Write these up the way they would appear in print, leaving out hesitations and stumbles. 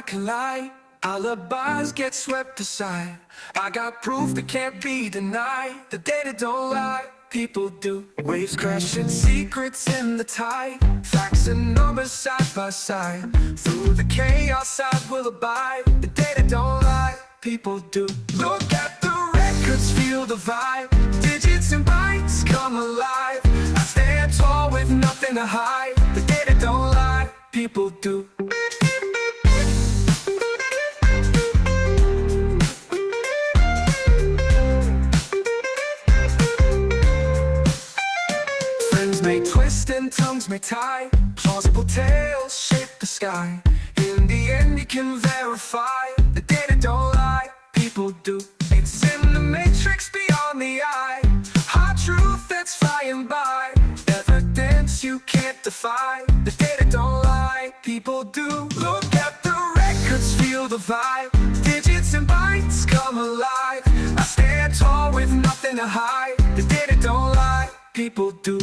can lie. Alibis get swept aside. I got proof that can't be denied. The data don't lie, people do. Waves crashing, secrets in the tide. Facts and numbers side by side. Through the chaos I will abide. The data don't lie, people do. Look at the records, feel the vibe. Digits and bytes come alive. I stand tall with nothing to hide. The data don't lie, people do. May twist and tongues may tie. Plausible tales shape the sky. In the end you can verify. The data don't lie, people do. It's in the matrix beyond the eye. Hard truth that's flying by. Evidence you can't defy. The data don't lie, people do. Look at the records, feel the vibe. Digits and bytes come alive. I stand tall with nothing to hide. The data don't lie, people do.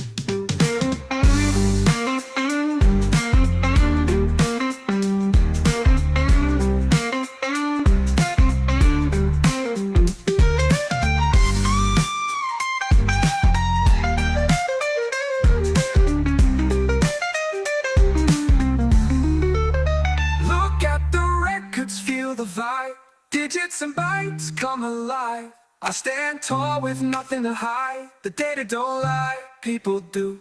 Digits and bytes come alive. I stand tall with nothing to hide. The data don't lie, people do.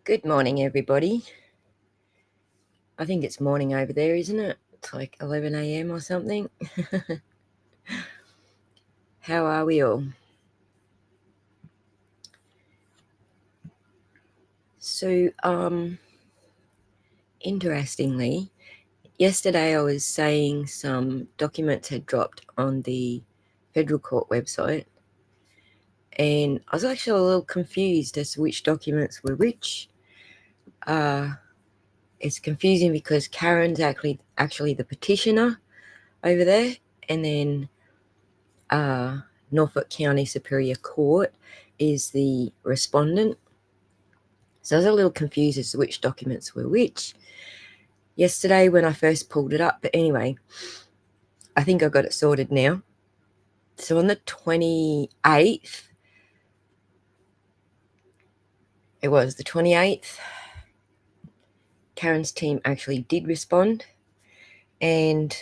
Good morning, everybody. I think it's morning over there, isn't it? It's like 11 a.m. or something. How are we all? So, interestingly, yesterday I was saying some documents had dropped on the federal court website, and I was actually a little confused as to which documents were which. It's confusing because Karen's actually the petitioner over there, and then Norfolk County Superior Court is the respondent. So I was a little confused as to which documents were which yesterday when I first pulled it up. But anyway, I think I got it sorted now. So on the 28th, it was the 28th, Karen's team actually did respond, and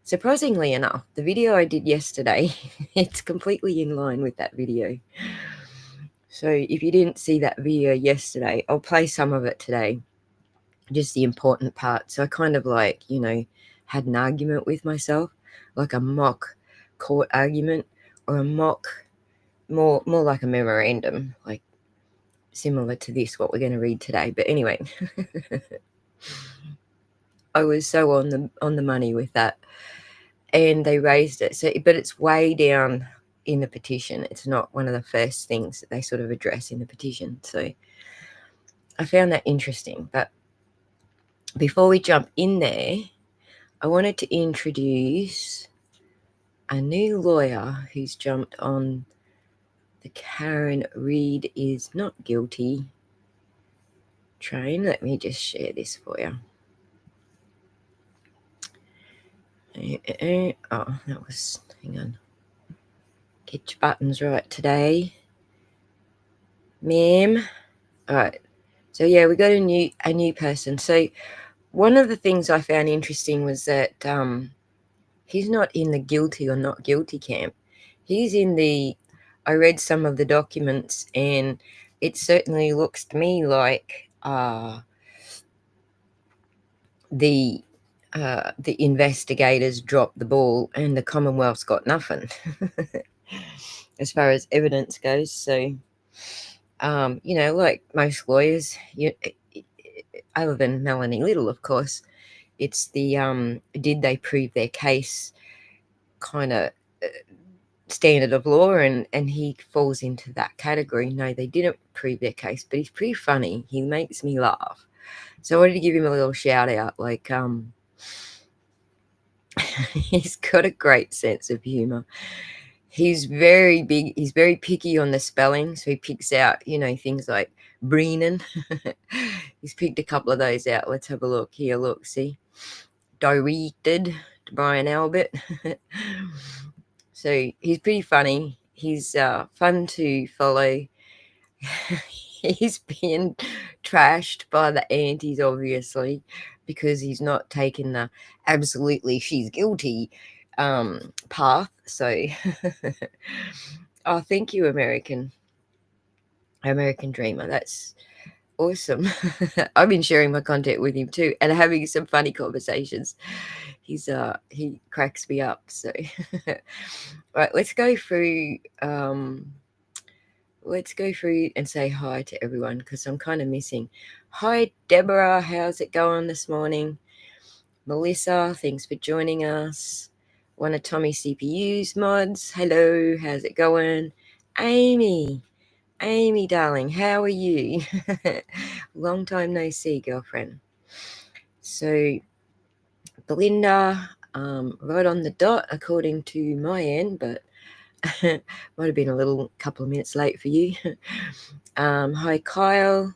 surprisingly enough, the video I did yesterday, it's completely in line with that video. So if you didn't see that video yesterday, I'll play some of it today, just the important part. So I kind of had an argument with myself, like a mock court argument, or a mock, more like a memorandum, like similar to this, what we're going to read today. But anyway, I was so on the money with that, and they raised it. So, but it's way down in the petition. It's not one of the first things that they sort of address in the petition. So I found that interesting. But before we jump in there, I wanted to introduce a new lawyer who's jumped on the Karen Reid is not guilty train. Let me just share this for you. Oh, that was, hang on. Get your buttons right today, ma'am. All right. So yeah, we got a new person. So one of the things I found interesting was that he's not in the guilty or not guilty camp. He's in the, I read some of the documents, and it certainly looks to me like the investigators dropped the ball and the Commonwealth's got nothing as far as evidence goes. So, like most lawyers, other than Melanie Little, of course, it's the did they prove their case kind of standard of law, and he falls into that category. No, they didn't prove their case, but he's pretty funny. He makes me laugh. So I wanted to give him a little shout out. Like, he's got a great sense of humor. He's very big. He's very picky on the spelling. So he picks out, you know, things like Breenan. He's picked a couple of those out. Let's have a look here. Look, see, directed to Brian Albert. So he's pretty funny. He's fun to follow. He's being trashed by the aunties, obviously, because he's not taken the absolutely she's guilty path. So, oh, thank you, American Dreamer. That's awesome. I've been sharing my content with him too, and having some funny conversations. He cracks me up. So, right, let's go through. Let's go through and say hi to everyone because I'm kind of missing. Hi, Deborah. How's it going this morning? Melissa, thanks for joining us. One of Tommy CPU's mods. Hello, how's it going? Amy, darling, how are you? Long time no see, girlfriend. So, Belinda, right on the dot according to my end, but might have been a little couple of minutes late for you. Hi, Kyle.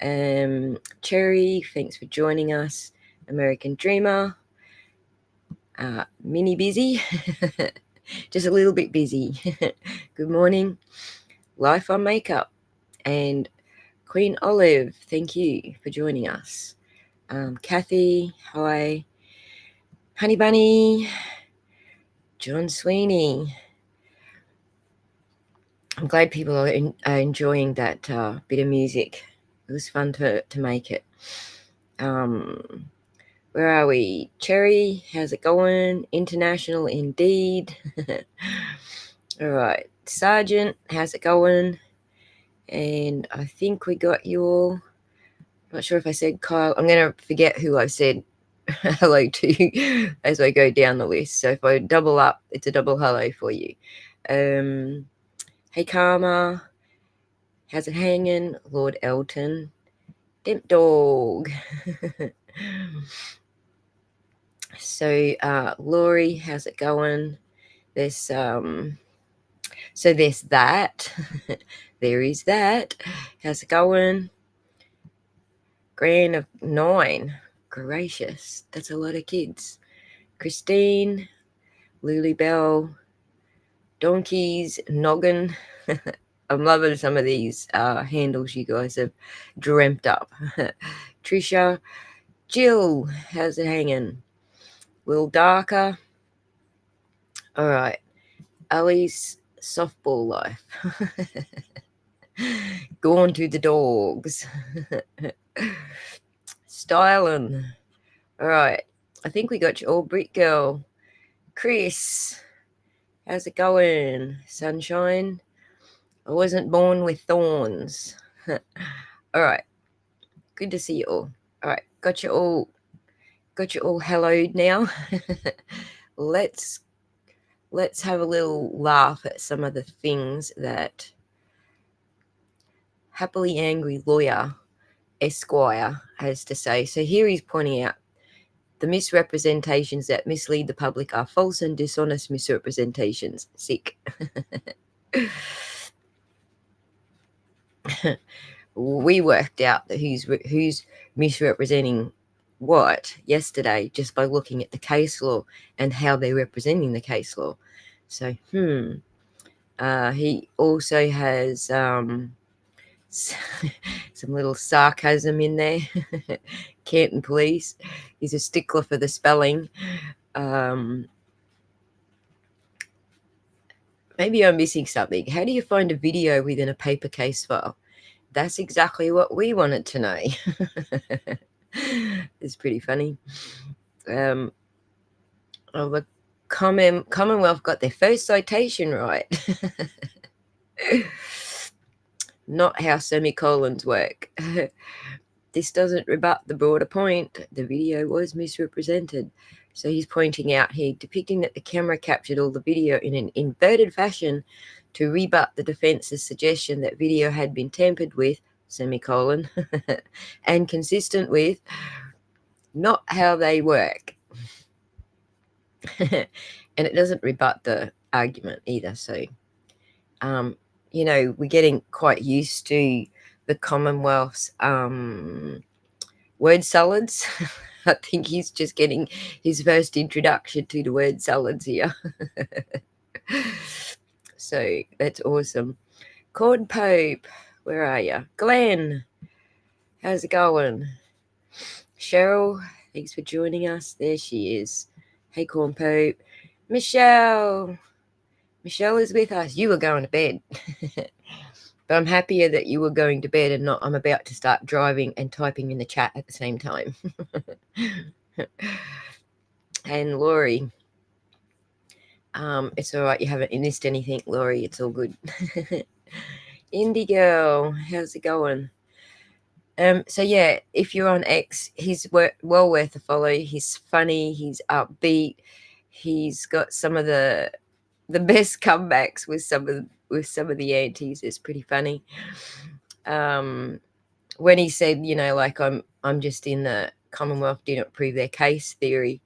Cherry, thanks for joining us. American Dreamer. Mini busy. Just a little bit busy. Good morning. Life on Makeup. And Queen Olive, thank you for joining us. Kathy, hi. Honey Bunny. John Sweeney. I'm glad people are enjoying that bit of music. It was fun to make it. Where are we? Cherry, how's it going? International indeed. All right. Sergeant, how's it going? And I think we got you all. Not sure if I said Kyle. I'm going to forget who I said hello to as I go down the list. So if I double up, it's a double hello for you. Hey, Karma. How's it hanging? Lord Elton. Dimp Dog. So, Laurie, how's it going? There's so there's that. There is that. How's it going? Gran of 9. Gracious. That's a lot of kids. Christine, Lily Bell, Donkeys, Noggin. I'm loving some of these handles you guys have dreamt up. Trisha, Jill, how's it hanging? Will Darker. All right. Ali's softball life. Gone to the dogs. Styling. All right. I think we got you all. Brit Girl. Chris. How's it going? Sunshine. I wasn't born with thorns. All right. Good to see you all. All right. Got you all helloed now. Let's have a little laugh at some of the things that Happily Angry Lawyer Esquire has to say. So here he's pointing out the misrepresentations that mislead the public are false and dishonest misrepresentations. Sick. We worked out that who's misrepresenting what yesterday just by looking at the case law and how they're representing the case law. So, he also has some little sarcasm in there. Canton Police. He's a stickler for the spelling. Maybe I'm missing something. How do you find a video within a paper case file? That's exactly what we wanted to know. It's pretty funny. The Commonwealth got their first citation right. Not how semicolons work. This doesn't rebut the broader point. The video was misrepresented. So he's pointing out here, depicting that the camera captured all the video in an inverted fashion to rebut the defense's suggestion that video had been tampered with semicolon, and consistent with not how they work. And it doesn't rebut the argument either. So, we're getting quite used to the Commonwealth's word salads. I think he's just getting his first introduction to the word salads here. So that's awesome. Corn Pope, where are you? Glenn, how's it going? Cheryl, thanks for joining us. There she is. Hey, Corn Pope. Michelle is with us. You were going to bed. But I'm happier that you were going to bed and not I'm about to start driving and typing in the chat at the same time. And Laurie, it's all right. You haven't missed anything, Laurie. It's all good. Indie girl, how's it going? So yeah, if you're on X, he's well worth a follow. He's funny. He's upbeat. He's got some of the best comebacks with some of the aunties. It's pretty funny. When he said, like I'm just in the Commonwealth do not prove their case theory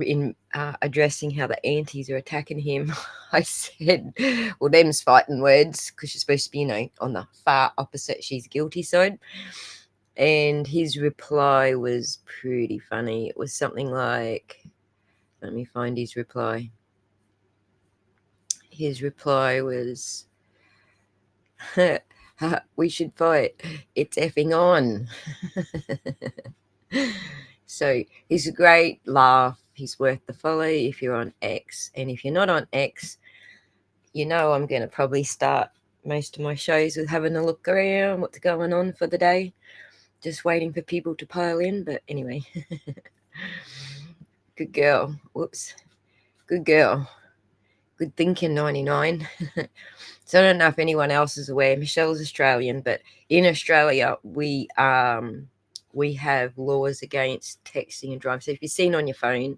in addressing how the aunties are attacking him, I said, well, them's fighting words because you're supposed to be, on the far opposite she's guilty side. And his reply was pretty funny. It was something like, let me find his reply. His reply was, we should fight. It's effing on. So he's a great laugh. He's worth the follow if you're on X. And if you're not on X, I'm going to probably start most of my shows with having a look around what's going on for the day. Just waiting for people to pile in. But anyway, good girl. Whoops. Good girl. Good thinking, 99. So I don't know if anyone else is aware. Michelle's Australian, but in Australia, we have laws against texting and driving. So if you're seen on your phone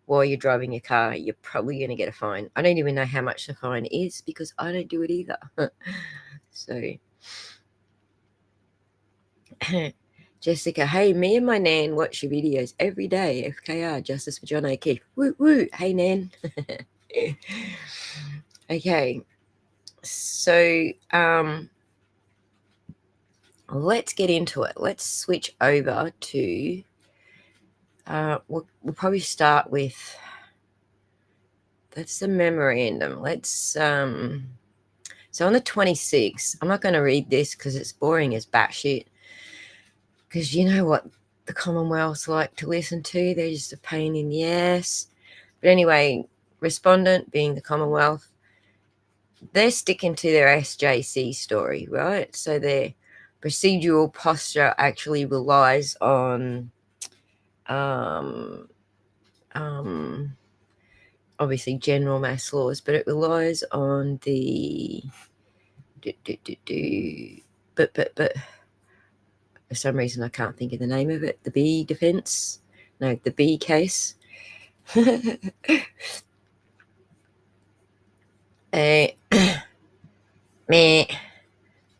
while you're driving your car, you're probably going to get a fine. I don't even know how much the fine is because I don't do it either. So, Jessica, hey, me and my Nan watch your videos every day. FKR, Justice for John O'Keefe. Woot, woot. Hey, Nan. Okay. So, let's get into it. Let's switch over to, we'll probably start with, that's the memorandum. Let's, so on the 26th, I'm not going to read this because it's boring as batshit. Because you know what the Commonwealth's like to listen to. They're just a pain in the ass. But anyway, respondent being the Commonwealth, they're sticking to their SJC story, right? So their procedural posture actually relies on obviously general mass laws, but it relies on the but for some reason I can't think of the name of it. The B defense, no, the B case. Meh.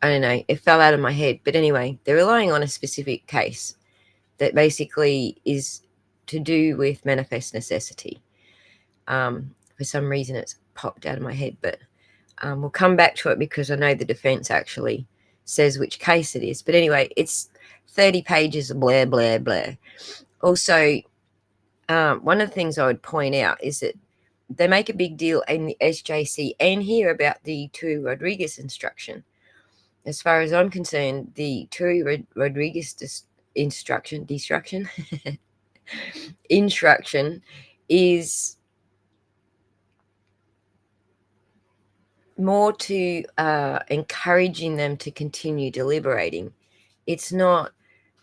I don't know. It fell out of my head. But anyway, they're relying on a specific case that basically is to do with manifest necessity. For some reason, it's popped out of my head. But we'll come back to it because I know the defense actually says which case it is. But anyway, it's 30 pages of blah, blah, blah. Also, one of the things I would point out is that they make a big deal in the SJC and here about the Tui Rodriguez instruction. As far as I'm concerned, the Tui Rodriguez instruction is more to encouraging them to continue deliberating. It's not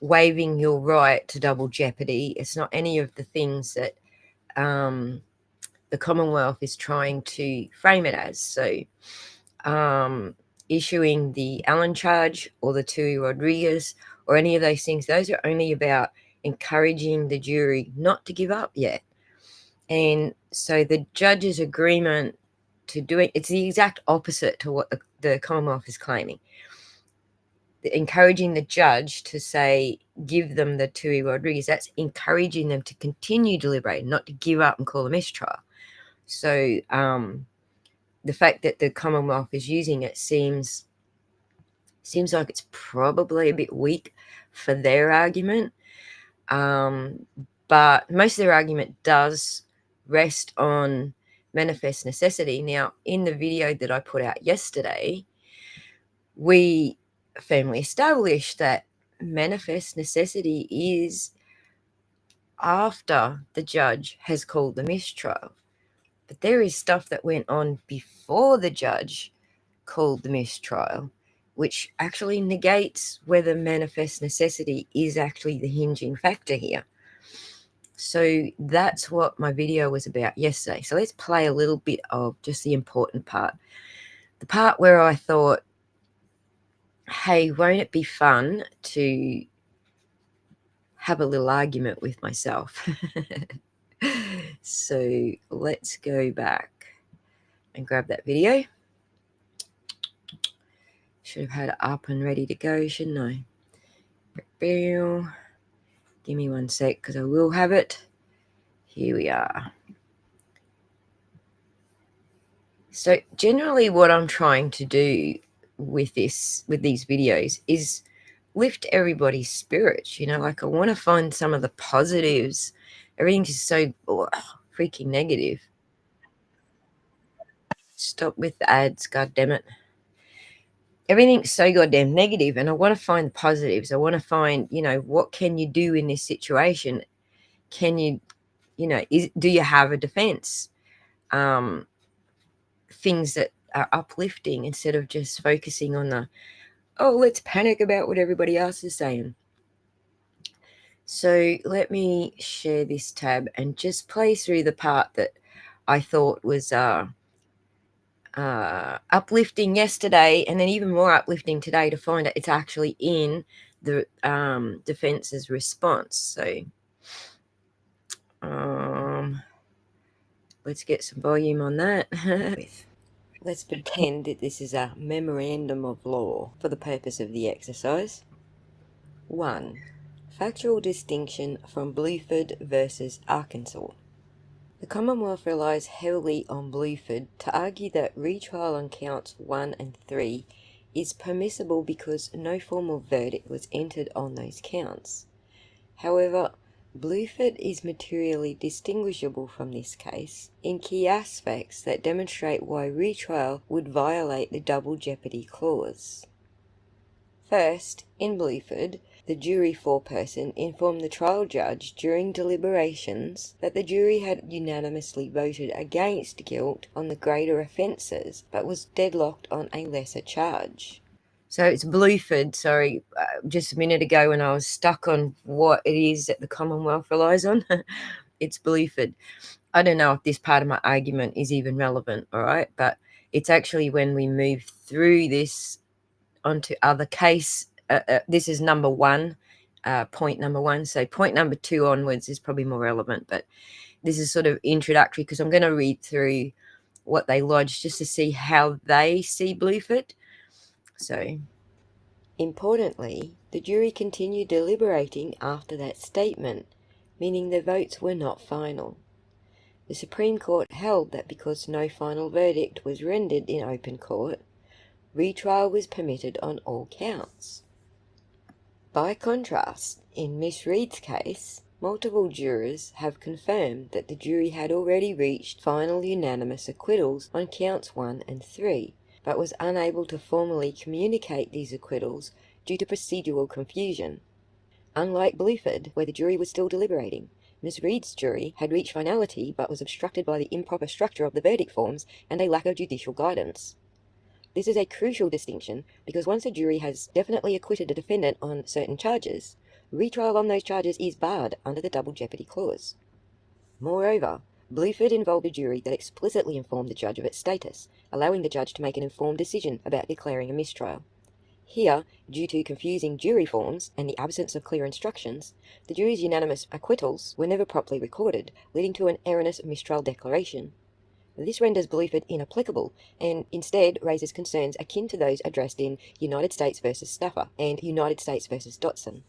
waiving your right to double jeopardy. It's not any of the things that the Commonwealth is trying to frame it as. So issuing the Allen charge or the Tui Rodriguez or any of those things, those are only about encouraging the jury not to give up yet. And so the judge's agreement to do it, it's the exact opposite to what the Commonwealth is claiming. encouraging the judge to say, give them the Tui Rodriguez, that's encouraging them to continue deliberating, not to give up and call a mistrial. So the fact that the Commonwealth is using it seems like it's probably a bit weak for their argument. But most of their argument does rest on manifest necessity. Now, in the video that I put out yesterday, we firmly established that manifest necessity is after the judge has called the mistrial. But there is stuff that went on before the judge called the mistrial, which actually negates whether manifest necessity is actually the hinging factor here. So that's what my video was about yesterday. So let's play a little bit of just the important part. The part where I thought, hey, won't it be fun to have a little argument with myself? So let's go back and grab that video. Should have had it up and ready to go, shouldn't I? Give me 1 sec because I will have it. Here we are. So generally what I'm trying to do with these videos is lift everybody's spirits, like I want to find some of the positives. Everything's just so freaking negative. Stop with the ads, god damn it. Everything's so goddamn negative, and I want to find the positives. I want to find, what can you do in this situation? Can you, do you have a defense? Things that are uplifting instead of just focusing on the, let's panic about what everybody else is saying. So let me share this tab and just play through the part that I thought was uplifting yesterday, and then even more uplifting today to find out it's actually in the defense's response. So let's get some volume on that. Let's pretend that this is a memorandum of law for the purpose of the exercise. 1. Factual distinction from Blueford versus Arkansas. The Commonwealth relies heavily on Blueford to argue that retrial on counts 1 and 3 is permissible because no formal verdict was entered on those counts. However, Blueford is materially distinguishable from this case in key aspects that demonstrate why retrial would violate the double jeopardy clause. First, in Blueford, the jury foreperson informed the trial judge during deliberations that the jury had unanimously voted against guilt on the greater offences, but was deadlocked on a lesser charge. So it's Blueford, sorry, just a minute ago when I was stuck on what it is that the Commonwealth relies on. It's Blueford. I don't know if this part of my argument is even relevant, all right? But it's actually when we move through this onto other case, this is number 1, point number 1. So point number 2 onwards is probably more relevant, but this is sort of introductory because I'm going to read through what they lodged just to see how they see Blueford. So, importantly, the jury continued deliberating after that statement, meaning the votes were not final. The Supreme Court held that because no final verdict was rendered in open court, retrial was permitted on all counts. By contrast, in Miss Reed's case, multiple jurors have confirmed that the jury had already reached final unanimous acquittals on counts 1 and 3, but was unable to formally communicate these acquittals due to procedural confusion. Unlike Blueford, where the jury was still deliberating, Miss Reed's jury had reached finality but was obstructed by the improper structure of the verdict forms and a lack of judicial guidance. This is a crucial distinction because once a jury has definitely acquitted a defendant on certain charges, retrial on those charges is barred under the double jeopardy clause. Moreover, Blueford involved a jury that explicitly informed the judge of its status, allowing the judge to make an informed decision about declaring a mistrial. Here, due to confusing jury forms and the absence of clear instructions, the jury's unanimous acquittals were never properly recorded, leading to an erroneous mistrial declaration. This renders Bluford inapplicable and instead raises concerns akin to those addressed in United States v. Stauffer and United States v. Dotson.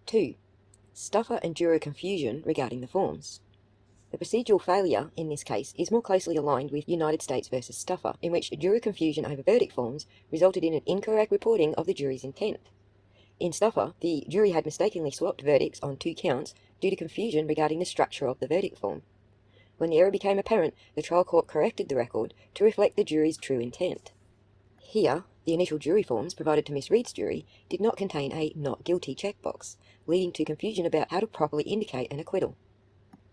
Two, Stauffer and juror confusion regarding the forms. The procedural failure in this case is more closely aligned with United States v. Stauffer, in which juror confusion over verdict forms resulted in an incorrect reporting of the jury's intent. In Stauffer, the jury had mistakenly swapped verdicts on 2 counts due to confusion regarding the structure of the verdict form. When the error became apparent, the trial court corrected the record to reflect the jury's true intent. Here, the initial jury forms provided to Miss Reed's jury did not contain a not guilty checkbox, leading to confusion about how to properly indicate an acquittal.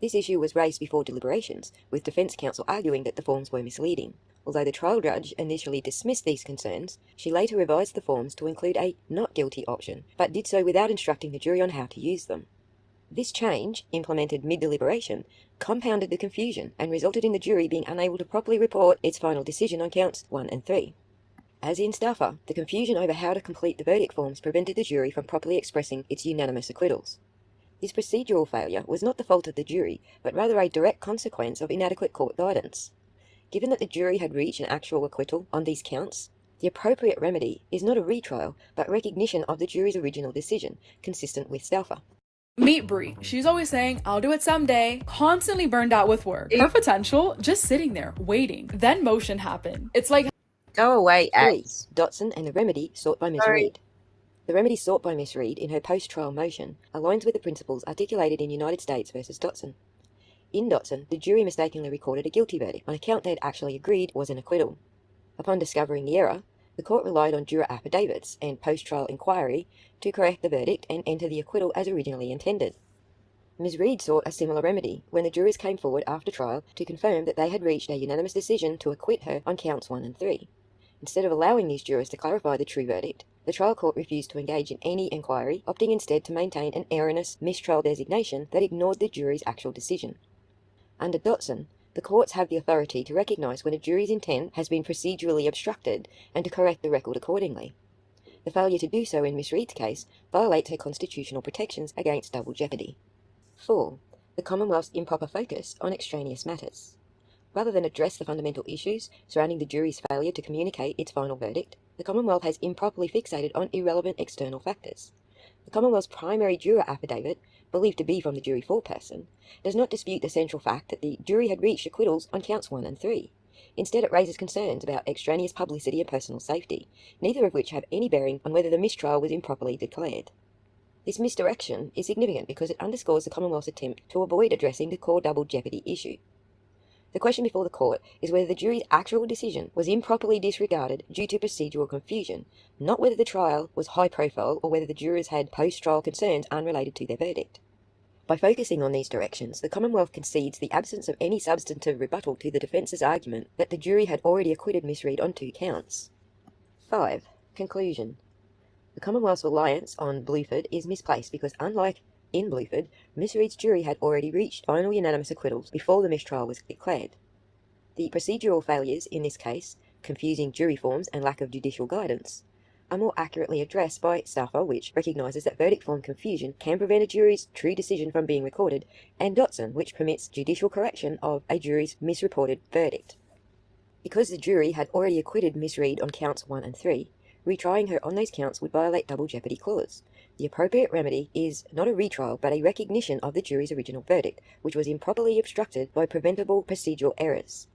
This issue was raised before deliberations, with defence counsel arguing that the forms were misleading. Although the trial judge initially dismissed these concerns, she later revised the forms to include a not guilty option, but did so without instructing the jury on how to use them. This change, implemented mid-deliberation, compounded the confusion and resulted in the jury being unable to properly report its final decision on counts 1 and 3. As in Stauffer, the confusion over how to complete the verdict forms prevented the jury from properly expressing its unanimous acquittals. This procedural failure was not the fault of the jury, but rather a direct consequence of inadequate court guidance. Given that the jury had reached an actual acquittal on these counts, the appropriate remedy is not a retrial, but recognition of the jury's original decision, consistent with Stauffer. Meet Brie. She's always saying, I'll do it someday, constantly burned out with work. Her potential, just sitting there, waiting. Then motion happened. It's like... Go away, Ace. Dotson and the remedy sought by Miss Reed. The remedy sought by Miss Reed in her post-trial motion aligns with the principles articulated in United States v. Dotson. In Dotson, the jury mistakenly recorded a guilty verdict on a count they had actually agreed was an acquittal. Upon discovering the error, the court relied on juror affidavits and post-trial inquiry to correct the verdict and enter the acquittal as originally intended. Ms. Reed sought a similar remedy when the jurors came forward after trial to confirm that they had reached a unanimous decision to acquit her on counts 1 and 3. Instead of allowing these jurors to clarify the true verdict, the trial court refused to engage in any inquiry, opting instead to maintain an erroneous mistrial designation that ignored the jury's actual decision. Under Dotson, the courts have the authority to recognise when a jury's intent has been procedurally obstructed and to correct the record accordingly. The failure to do so in Miss Reed's case violates her constitutional protections against double jeopardy. 4. The Commonwealth's improper focus on extraneous matters. Rather than address the fundamental issues surrounding the jury's failure to communicate its final verdict, the Commonwealth has improperly fixated on irrelevant external factors. The Commonwealth's primary juror affidavit, believed to be from the jury foreperson, does not dispute the central fact that the jury had reached acquittals on counts 1 and 3. Instead, it raises concerns about extraneous publicity and personal safety, neither of which have any bearing on whether the mistrial was improperly declared. This misdirection is significant because it underscores the Commonwealth's attempt to avoid addressing the core double jeopardy issue. The question before the court is whether the jury's actual decision was improperly disregarded due to procedural confusion, not whether the trial was high profile or whether the jurors had post-trial concerns unrelated to their verdict. By focusing on these directions, the Commonwealth concedes the absence of any substantive rebuttal to the defence's argument that the jury had already acquitted Miss Reed on 2 counts. 5. Conclusion. The Commonwealth's reliance on Bluford is misplaced because, unlike in Bluford, Miss Reed's jury had already reached final unanimous acquittals before the mistrial was declared. The procedural failures in this case, confusing jury forms and lack of judicial guidance, are more accurately addressed by Stauffer, which recognises that verdict form confusion can prevent a jury's true decision from being recorded, and Dotson, which permits judicial correction of a jury's misreported verdict. Because the jury had already acquitted Miss Reed on counts 1 and 3, retrying her on those counts would violate double jeopardy clause. The appropriate remedy is not a retrial, but a recognition of the jury's original verdict, which was improperly obstructed by preventable procedural errors.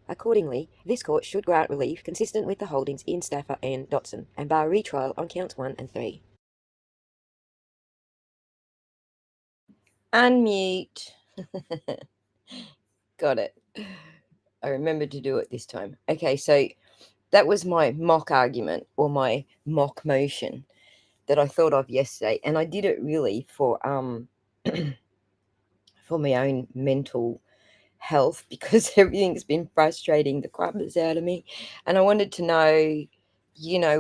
Accordingly, this court should grant relief consistent with the holdings in Staffer and Dotson, and bar retrial on counts 1 and 3. Unmute. Got it. I remembered to do it this time. Okay, so that was my mock argument or my mock motion that I thought of yesterday, and I did it really for for my own mental health because everything's been frustrating the crumbs out of me, and I wanted to know,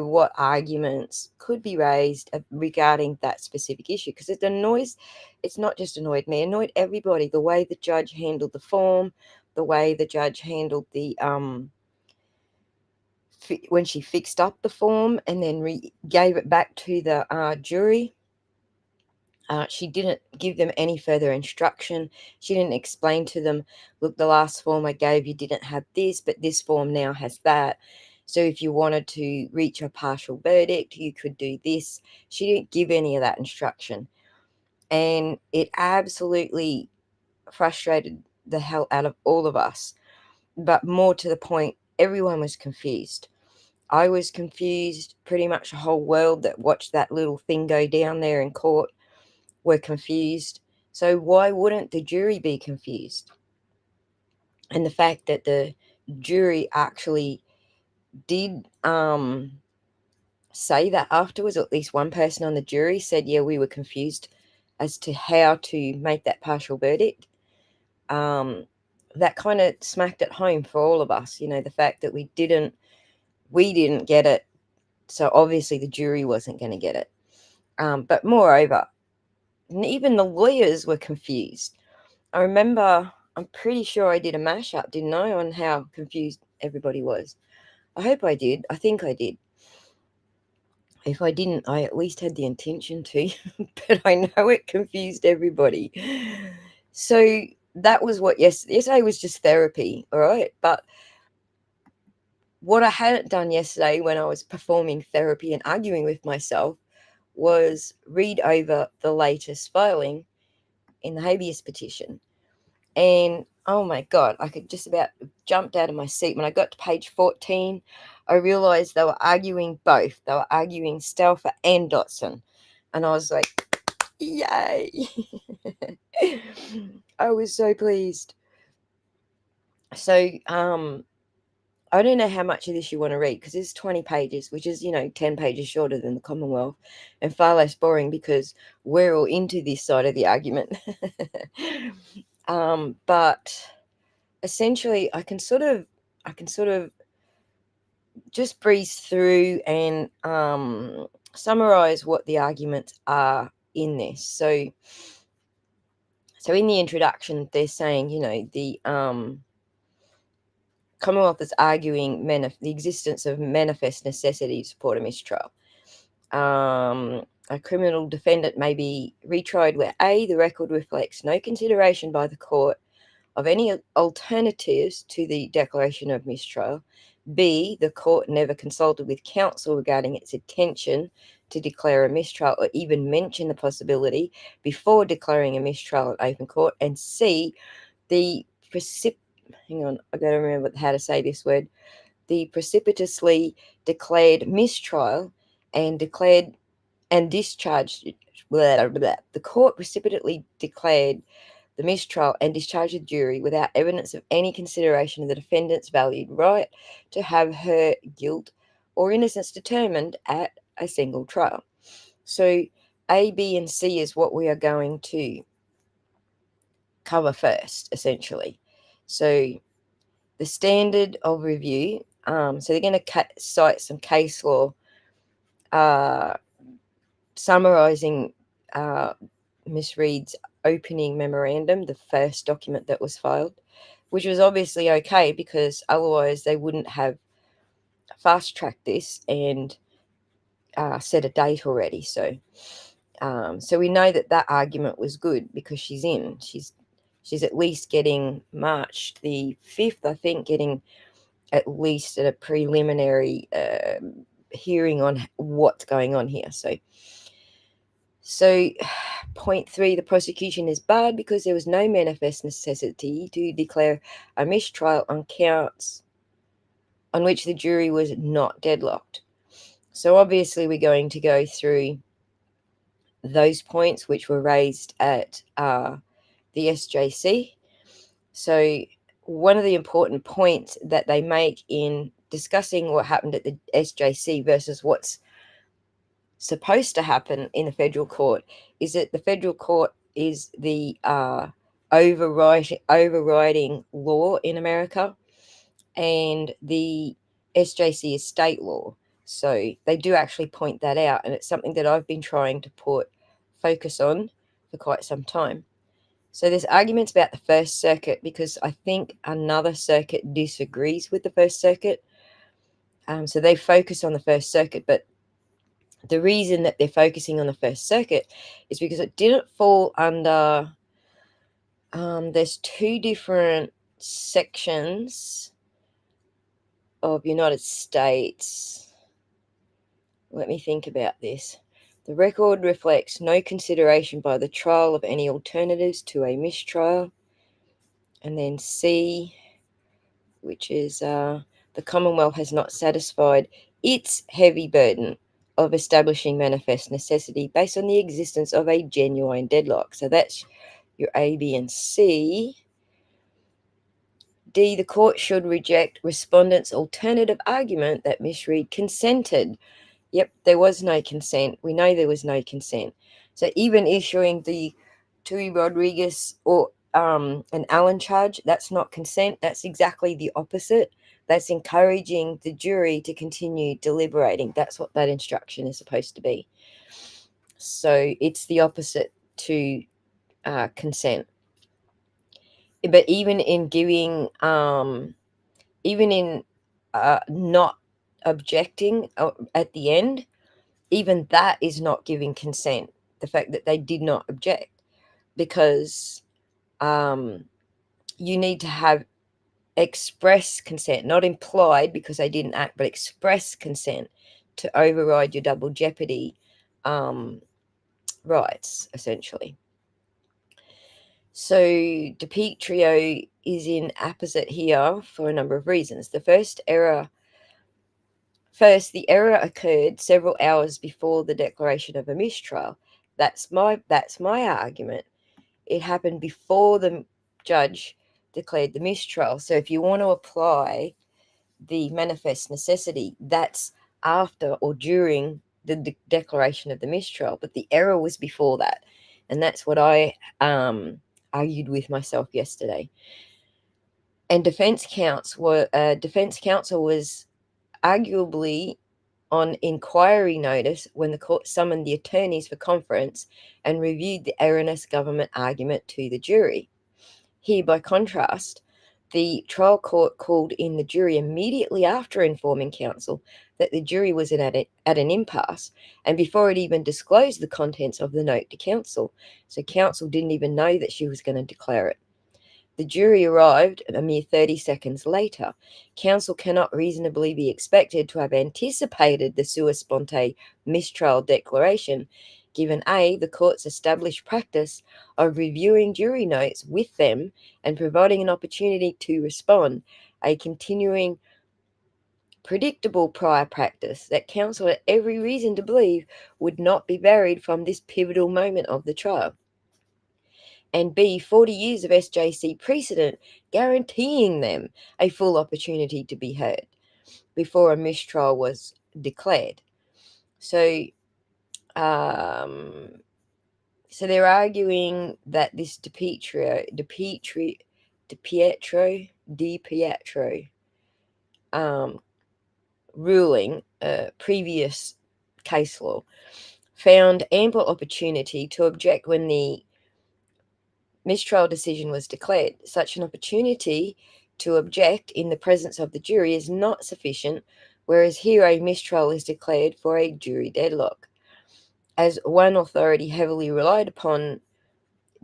what arguments could be raised regarding that specific issue, because it's not just annoyed me, it annoyed everybody, the way the judge handled the form, the way the judge handled the when she fixed up the form and then gave it back to the jury. She didn't give them any further instruction. She didn't explain to them, look, the last form I gave you didn't have this, but this form now has that. So if you wanted to reach a partial verdict, you could do this. She didn't give any of that instruction. And it absolutely frustrated the hell out of all of us. But more to the point, everyone was confused. I was confused. Pretty much the whole world that watched that little thing go down there in court were confused. So why wouldn't the jury be confused? And the fact that the jury actually did say that afterwards, or at least one person on the jury said, yeah, we were confused as to how to make that partial verdict. That kind of smacked it home for all of us, the fact that we didn't get it. So obviously the jury wasn't going to get it. But moreover, even the lawyers were confused. I remember, I'm pretty sure I did a mashup, didn't I, on how confused everybody was. I hope I did. I think I did. If I didn't, I at least had the intention to, but I know it confused everybody. So that was what yesterday was just therapy, all right? But what I hadn't done yesterday when I was performing therapy and arguing with myself was read over the latest filing in the habeas petition. And oh my God, I could just about jumped out of my seat. When I got to page 14, I realized they were arguing both. They were arguing Stauffer and Dotson. And I was like, yay. I was so pleased. So I don't know how much of this you want to read, because it's 20 pages, which is, 10 pages shorter than the Commonwealth and far less boring because we're all into this side of the argument. But essentially I can sort of just breeze through and summarize what the arguments are in this. So in the introduction, they're saying, the Commonwealth is arguing the existence of manifest necessity to support a mistrial. A criminal defendant may be retried where A, the record reflects no consideration by the court of any alternatives to the declaration of mistrial. B, the court never consulted with counsel regarding its intention to declare a mistrial or even mention the possibility before declaring a mistrial in open court. And C, the hang on, I got to remember how to say this word. The precipitously declared mistrial and discharged. The court precipitately declared the mistrial and discharged the jury without evidence of any consideration of the defendant's valued right to have her guilt or innocence determined at a single trial. So A, B, and C is what we are going to cover first, essentially. So the standard of review, so they're going to cite some case law summarising Miss Reed's opening memorandum, the first document that was filed, which was obviously okay because otherwise they wouldn't have fast-tracked this and set a date already. So we know that argument was good because she's in. She's at least getting March the 5th, I think, getting at least a preliminary hearing on what's going on here. So, point 3, the prosecution is barred because there was no manifest necessity to declare a mistrial on counts on which the jury was not deadlocked. So obviously we're going to go through those points which were raised at the SJC. So one of the important points that they make in discussing what happened at the SJC versus what's supposed to happen in the federal court is that the federal court is the overriding law in America, and the SJC is state law. So they do actually point that out, and it's something that I've been trying to put focus on for quite some time. So there's arguments about the First Circuit because I think another circuit disagrees with the First Circuit. So they focus on the First Circuit, but the reason that they're focusing on the First Circuit is because it didn't fall under, there's 2 different sections of United States. Let me think about this. The record reflects no consideration by the trial of any alternatives to a mistrial. And then C, which is the Commonwealth has not satisfied its heavy burden of establishing manifest necessity based on the existence of a genuine deadlock. So that's your A, B, and C. D, the court should reject respondents' alternative argument that Miss Reed consented. Yep, there was no consent. We know there was no consent. So even issuing the Tui Rodriguez or an Allen charge, that's not consent. That's exactly the opposite. That's encouraging the jury to continue deliberating. That's what that instruction is supposed to be. So it's the opposite to consent. But even in giving, even in not objecting at the end, even that is not giving consent. The fact that they did not object, because you need to have express consent, not implied because they didn't act, but express consent to override your double jeopardy rights, essentially. So DiPietro is in apposite here for a number of reasons. First, the error occurred several hours before the declaration of a mistrial. That's my argument. It happened before the judge declared the mistrial. So if you want to apply the manifest necessity, that's after or during the declaration of the mistrial. But the error was before that, and that's what I argued with myself yesterday. And defense counsel was arguably on inquiry notice when the court summoned the attorneys for conference and reviewed the erroneous government argument to the jury. Here, by contrast, the trial court called in the jury immediately after informing counsel that the jury was at an impasse, and before it even disclosed the contents of the note to counsel. So counsel didn't even know that she was going to declare it. The jury arrived a mere 30 seconds later. Counsel cannot reasonably be expected to have anticipated the sua sponte mistrial declaration, given A, the court's established practice of reviewing jury notes with them and providing an opportunity to respond, a continuing predictable prior practice that counsel had every reason to believe would not be varied from this pivotal moment of the trial. And B, 40 years of SJC precedent guaranteeing them a full opportunity to be heard before a mistrial was declared. So, they're arguing that this DiPietro ruling, previous case law, found ample opportunity to object when the mistrial decision was declared. Such an opportunity to object in the presence of the jury is not sufficient, whereas here a mistrial is declared for a jury deadlock. As one authority heavily relied upon,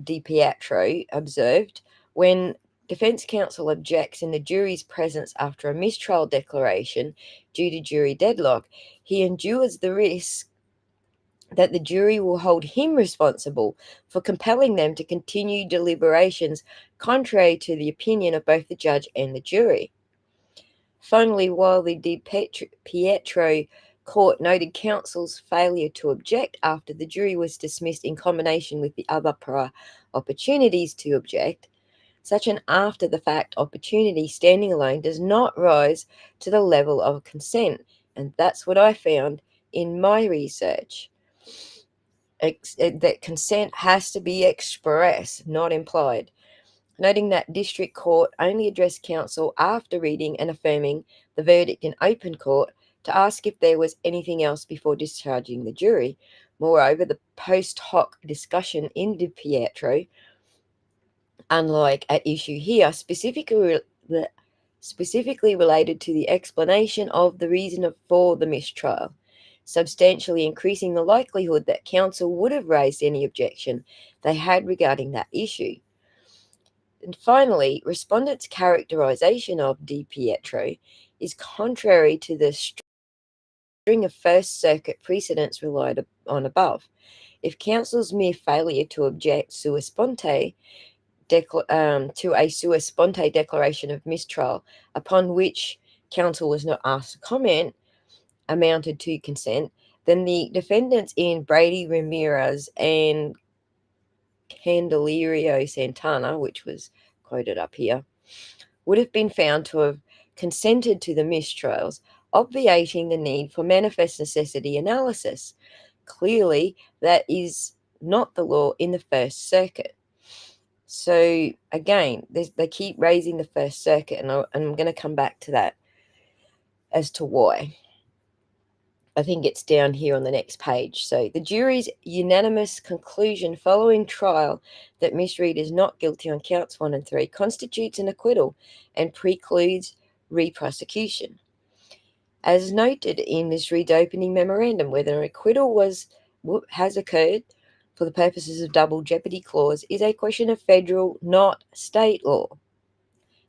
DiPietro observed, when defense counsel objects in the jury's presence after a mistrial declaration due to jury deadlock, he endures the risk that the jury will hold him responsible for compelling them to continue deliberations contrary to the opinion of both the judge and the jury. Finally, while the Pietro court noted counsel's failure to object after the jury was dismissed in combination with the other prior opportunities to object, such an after-the-fact opportunity standing alone does not rise to the level of consent, and that's what I found in my research. That consent has to be expressed, not implied. Noting that district court only addressed counsel after reading and affirming the verdict in open court to ask if there was anything else before discharging the jury. Moreover, the post hoc discussion in Di Pietro, unlike at issue here, specifically related to the explanation of the reason for the mistrial, substantially increasing the likelihood that counsel would have raised any objection they had regarding that issue. And finally, respondents' characterization of Di Pietro is contrary to the string of First Circuit precedents relied on above. If counsel's mere failure to object sua sponte to a sua sponte declaration of mistrial upon which counsel was not asked to comment amounted to consent, then the defendants in Brady Ramirez and Candelario Santana, which was quoted up here, would have been found to have consented to the mistrials, obviating the need for manifest necessity analysis. Clearly, that is not the law in the First Circuit. So, again, they keep raising the First Circuit, and I'm going to come back to that as to why. I think it's down here on the next page. So the jury's unanimous conclusion following trial that Miss Reed is not guilty on counts 1 and 3 constitutes an acquittal and precludes re-prosecution. As noted in Miss Reed's opening memorandum, whether an acquittal has occurred for the purposes of double jeopardy clause is a question of federal, not state law.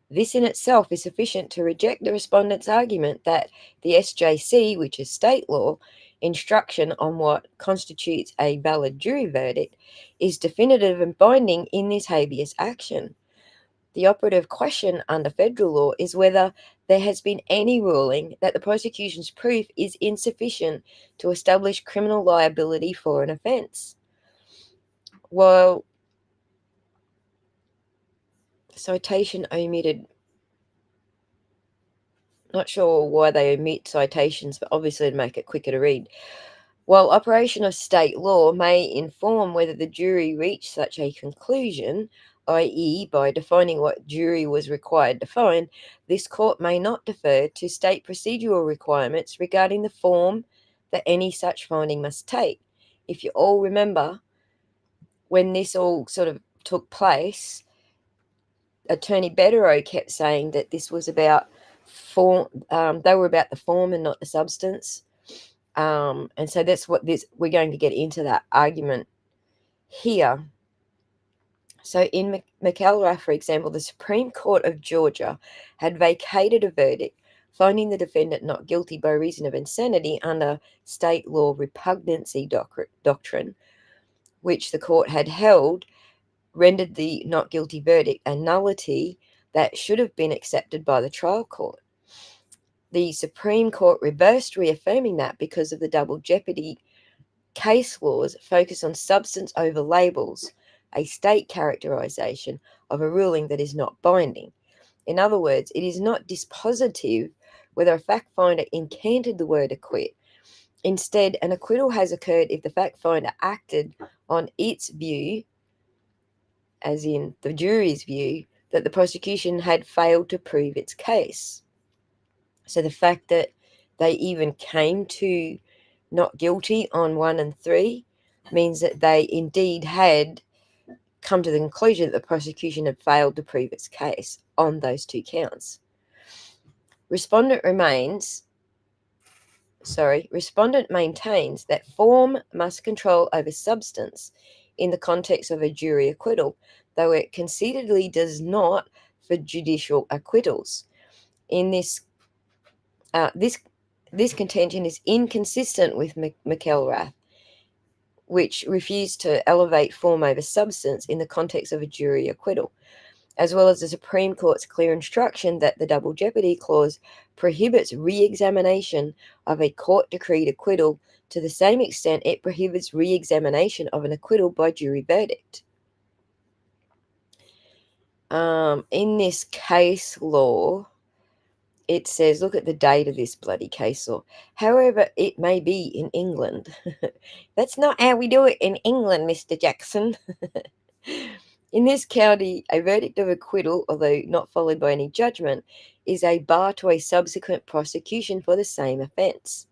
This in itself is sufficient to reject the respondent's argument that the SJC, which is state law, instruction on what constitutes a valid jury verdict, is definitive and binding in this habeas action. The operative question under federal law is whether there has been any ruling that the prosecution's proof is insufficient to establish criminal liability for an offence. Well, citation omitted. Not sure why they omit citations, but obviously to make it quicker to read. While operation of state law may inform whether the jury reached such a conclusion, i.e., by defining what jury was required to find, this court may not defer to state procedural requirements regarding the form that any such finding must take. If you all remember, when this all sort of took place, Attorney Betterow kept saying that this was about form. They were about the form and not the substance. And so that's what we're going to get into that argument here. So in McElrath, for example, the Supreme Court of Georgia had vacated a verdict finding the defendant not guilty by reason of insanity under state law repugnancy doctrine, which the court had held rendered the not guilty verdict a nullity that should have been accepted by the trial court. The Supreme Court reversed, reaffirming that because of the double jeopardy case laws focus on substance over labels, a state characterization of a ruling that is not binding. In other words, it is not dispositive whether a fact finder incanted the word acquit. Instead, an acquittal has occurred if the fact finder acted on its view, as in the jury's view, that the prosecution had failed to prove its case. So the fact that they even came to not guilty on 1 and 3 means that they indeed had come to the conclusion that the prosecution had failed to prove its case on those 2 counts. Respondent maintains that form must control over substance in the context of a jury acquittal, though it concededly does not for judicial acquittals. In this contention is inconsistent with McElrath, which refused to elevate form over substance in the context of a jury acquittal, as well as the Supreme Court's clear instruction that the Double Jeopardy Clause prohibits re-examination of a court-decreed acquittal to the same extent it prohibits re-examination of an acquittal by jury verdict. In this case law, it says, look at the date of this bloody case law. However, it may be in England. That's not how we do it in England, Mr. Jackson. In this county, a verdict of acquittal, although not followed by any judgment, is a bar to a subsequent prosecution for the same offence.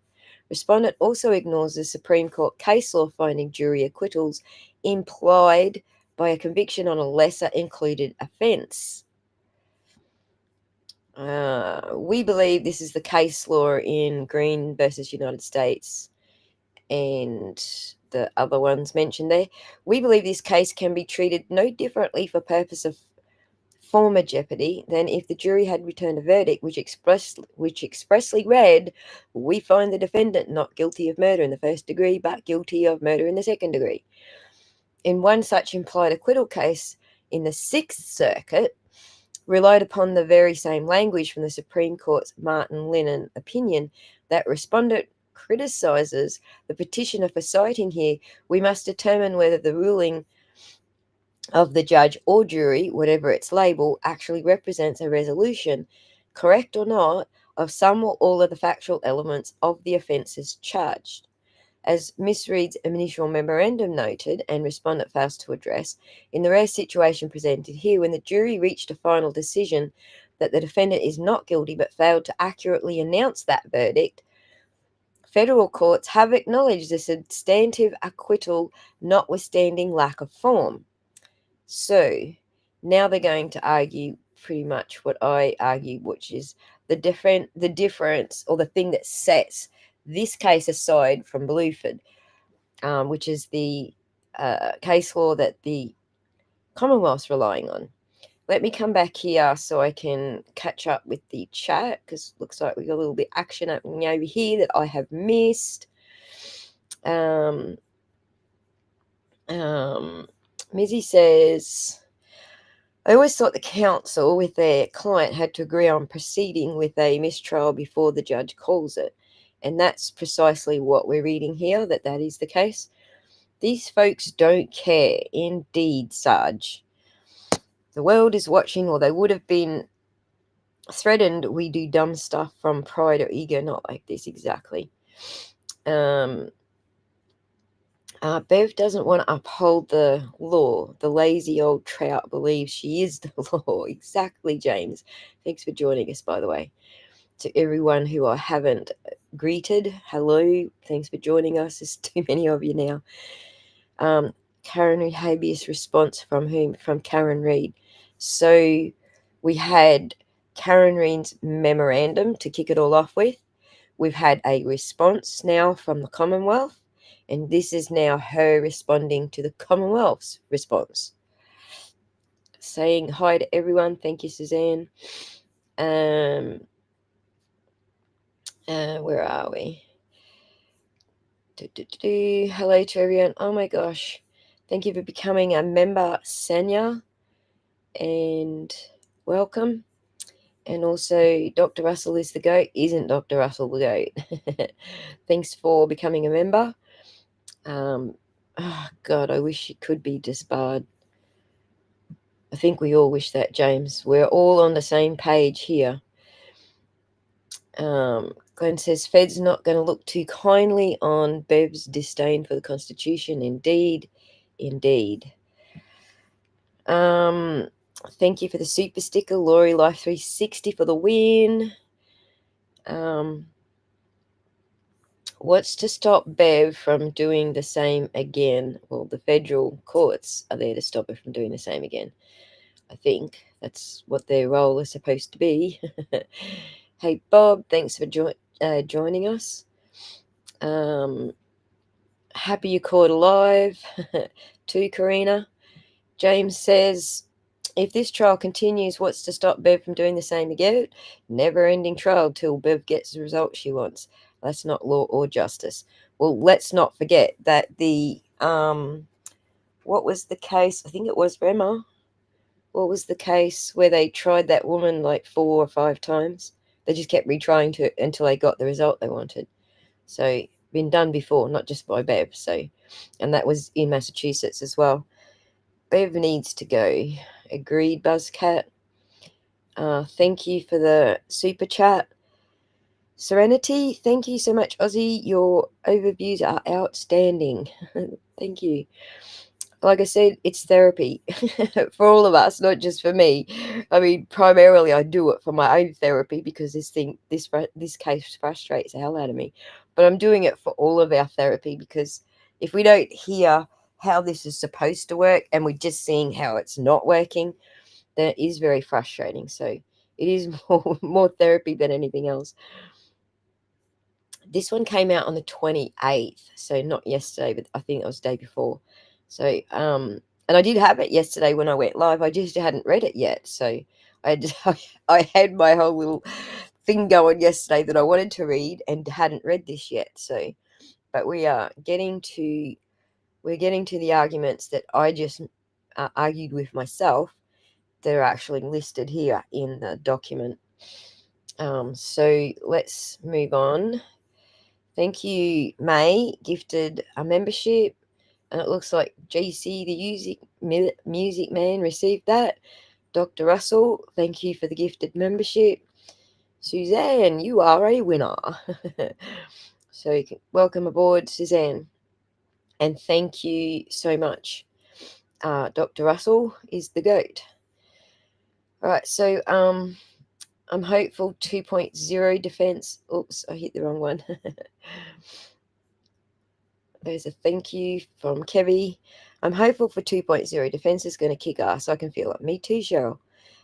Respondent also ignores the Supreme Court case law finding jury acquittals implied by a conviction on a lesser included offence. We believe this is the case law in Green versus United States and the other ones mentioned there. We believe this case can be treated no differently for purpose of former jeopardy than if the jury had returned a verdict which expressly read, "We find the defendant not guilty of murder in the first degree, but guilty of murder in the second degree." In one such implied acquittal case in the Sixth Circuit, relied upon the very same language from the Supreme Court's Martin Lennon opinion that respondent criticizes the petitioner for citing here, we must determine whether the ruling of the judge or jury, whatever its label, actually represents a resolution, correct or not, of some or all of the factual elements of the offences charged. As Miss Reed's initial memorandum noted, and respondent fails to address, in the rare situation presented here, when the jury reached a final decision that the defendant is not guilty but failed to accurately announce that verdict, federal courts have acknowledged the substantive acquittal notwithstanding lack of form. So now they're going to argue pretty much what I argue, which is the difference or the thing that sets this case aside from Blueford, which is the case law that the Commonwealth's relying on. Let me come back here so I can catch up with the chat, because it looks like we got a little bit action happening over here that I have missed. Mizzy says, I always thought the counsel with their client had to agree on proceeding with a mistrial before the judge calls it. And that's precisely what we're reading here, that is the case. These folks don't care. Indeed, Sarge. The world is watching, or they would have been threatened. We do dumb stuff from pride or ego, not like this exactly. Bev doesn't want to uphold the law. The lazy old trout believes she is the law. Exactly, James. Thanks for joining us, by the way. To everyone who I haven't greeted, hello. Thanks for joining us. There's too many of you now. Karen Reed Habeas response from whom? From Karen Reed. So we had Karen Reed's memorandum to kick it all off with. We've had a response now from the Commonwealth, and this is now her responding to the Commonwealth's response. Saying hi to everyone. Thank you, Suzanne. Where are we? Hello to everyone. Oh my gosh. Thank you for becoming a member, Sanya. And welcome. And also, Dr. Russell is the GOAT. Isn't Dr. Russell the GOAT? Thanks for becoming a member. Oh God, I wish it could be disbarred. I think we all wish that, James. We're all on the same page here. Glenn says, Fed's not going to look too kindly on Bev's disdain for the Constitution. Indeed. Indeed. Thank you for the super sticker, Laurie Life 360 for the win. What's to stop Bev from doing the same again? Well, the federal courts are there to stop her from doing the same again. I think that's what their role is supposed to be. Hey, Bob, thanks for joining us. Happy you caught alive. Too, Karina. James says, if this trial continues, what's to stop Bev from doing the same again? Never-ending trial till Bev gets the result she wants. That's not law or justice. Well, let's not forget that the what was the case? I think it was Rema. What was the case where they tried that woman like 4 or 5 times? They just kept retrying to until they got the result they wanted. So been done before, not just by Bev. So, and that was in Massachusetts as well. Bev needs to go. Agreed, Buzzcat. Thank you for the super chat. Serenity, thank you so much, Ozzy. Your overviews are outstanding. Thank you. Like I said, it's therapy for all of us, not just for me. I mean, primarily I do it for my own therapy because this case frustrates the hell out of me. But I'm doing it for all of our therapy because if we don't hear how this is supposed to work and we're just seeing how it's not working, then it is very frustrating. So it is more therapy than anything else. This one came out on the 28th, so not yesterday, but I think it was the day before. So, and I did have it yesterday when I went live. I just hadn't read it yet. So I had my whole little thing going yesterday that I wanted to read and hadn't read this yet. So, but we're getting to the arguments that I just argued with myself that are actually listed here in the document. So let's move on. Thank you, May, gifted a membership. And it looks like JC, the music man, received that. Dr. Russell, thank you for the gifted membership. Suzanne, you are a winner. So welcome aboard, Suzanne. And thank you so much. Dr. Russell is the GOAT. All right, so I'm hopeful 2.0 defense. Oops, I hit the wrong one. There's a thank you from Kevy. I'm hopeful for 2.0. Defense is going to kick ass. I can feel it. Me too, Cheryl.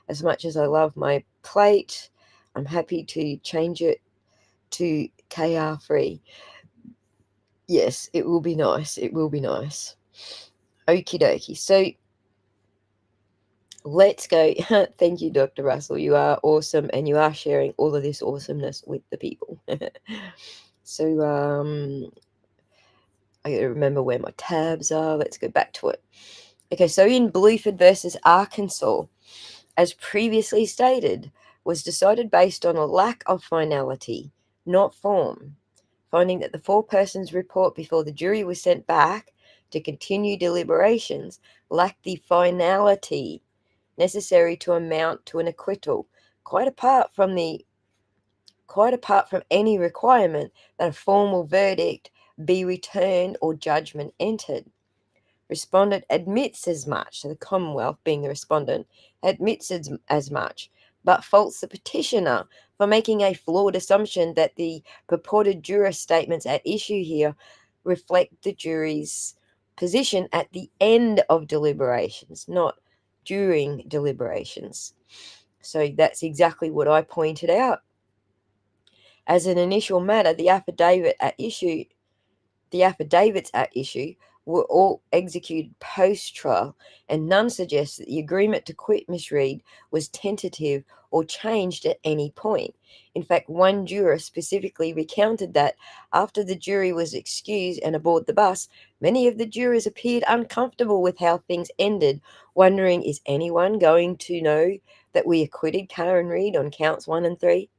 As much as I love my plate, I'm happy to change it to KR free. Yes, it will be nice. It will be nice. Okie dokie. So let's go. Thank you, Dr. Russell. You are awesome and you are sharing all of this awesomeness with the people. So I gotta remember where my tabs are. Let's go back to it. Okay, so in Blueford versus Arkansas, as previously stated, was decided based on a lack of finality, not form, finding that the 4-persons report before the jury was sent back to continue deliberations lacked the finality necessary to amount to an acquittal, quite apart from any requirement that a formal verdict be returned or judgment entered. Respondent admits as much, so the Commonwealth, being the respondent, admits as much, but faults the petitioner for making a flawed assumption that the purported juror statements at issue here reflect the jury's position at the end of deliberations, not during deliberations. So that's exactly what I pointed out. As an initial matter, the affidavits at issue were all executed post-trial, and none suggest that the agreement to quit Miss Reed was tentative or changed at any point. In fact, one juror specifically recounted that after the jury was excused and aboard the bus, many of the jurors appeared uncomfortable with how things ended, wondering, is anyone going to know that we acquitted Karen Reed on counts 1 and 3?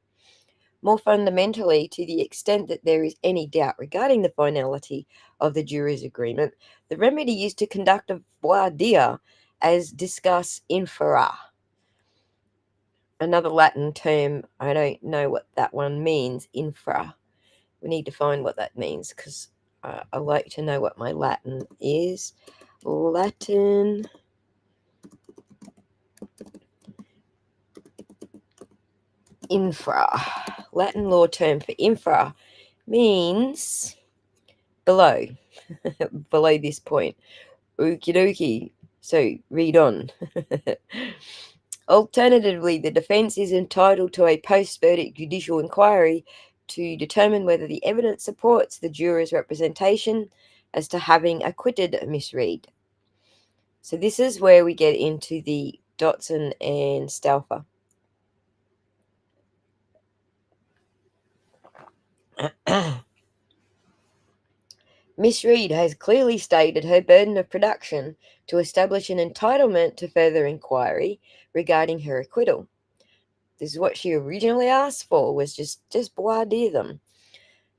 More fundamentally, to the extent that there is any doubt regarding the finality of the jurors' agreement, the remedy is to conduct a voir dire as discuss infera. Another Latin term, I don't know what that one means, infra. We need to find what that means because I like to know what my Latin is. Latin. Infra. Latin law term for infra means below. Below this point. Okie dokie. So read on. Alternatively, the defense is entitled to a post-verdict judicial inquiry to determine whether the evidence supports the juror's representation as to having acquitted Miss Reed. So this is where we get into the Dotson and Stauffer. Miss Reed has clearly stated her burden of production to establish an entitlement to further inquiry regarding her acquittal. This is what she originally asked for, was just voir dire them.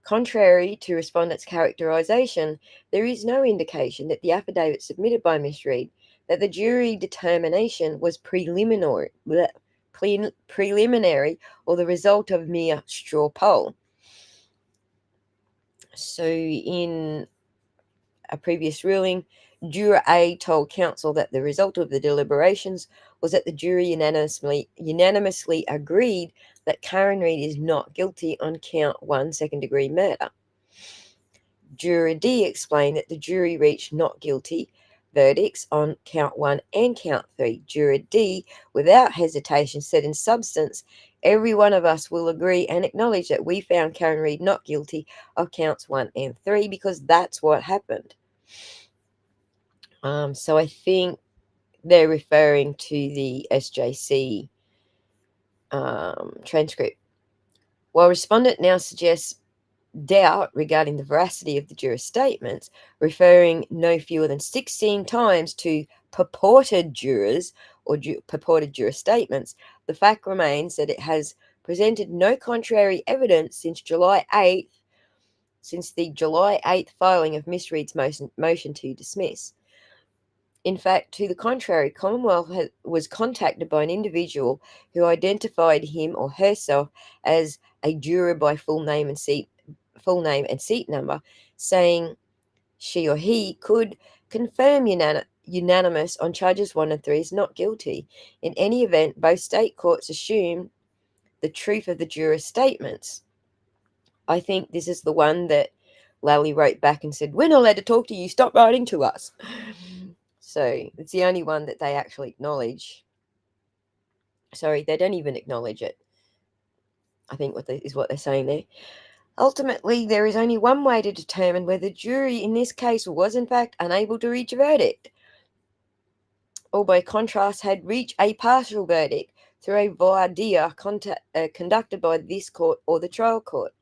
Contrary to respondent's characterization, there is no indication that the affidavit submitted by Miss Reed that the jury determination was preliminary or the result of mere straw poll. So in a previous ruling, Juror A told counsel that the result of the deliberations was that the jury unanimously agreed that Karen Reed is not guilty on count 1, second-degree murder. Juror D explained that the jury reached not guilty verdicts on count 1 and count 3. Juror D, without hesitation, said in substance, every one of us will agree and acknowledge that we found Karen Reed not guilty of counts 1 and 3 because that's what happened. So I think they're referring to the SJC transcript. While respondent now suggests doubt regarding the veracity of the juror's statements, referring no fewer than 16 times to purported jurors or purported juror statements, the fact remains that it has presented no contrary evidence since the July 8th filing of Miss Reed's motion to dismiss. In fact, to the contrary, Commonwealth was contacted by an individual who identified him or herself as a juror by full name and seat number, saying she or he could confirm unanimous on charges 1 and 3 is not guilty. In any event, both state courts assume the truth of the juror's statements. I think this is the one that Lally wrote back and said, "We're not allowed to talk to you, stop writing to us." So it's the only one that they actually acknowledge. Sorry, they don't even acknowledge it. I think is what they're saying there. Ultimately, there is only one way to determine whether the jury in this case was in fact unable to reach a verdict, or by contrast had reached a partial verdict through a voir dire conducted by this court or the trial court.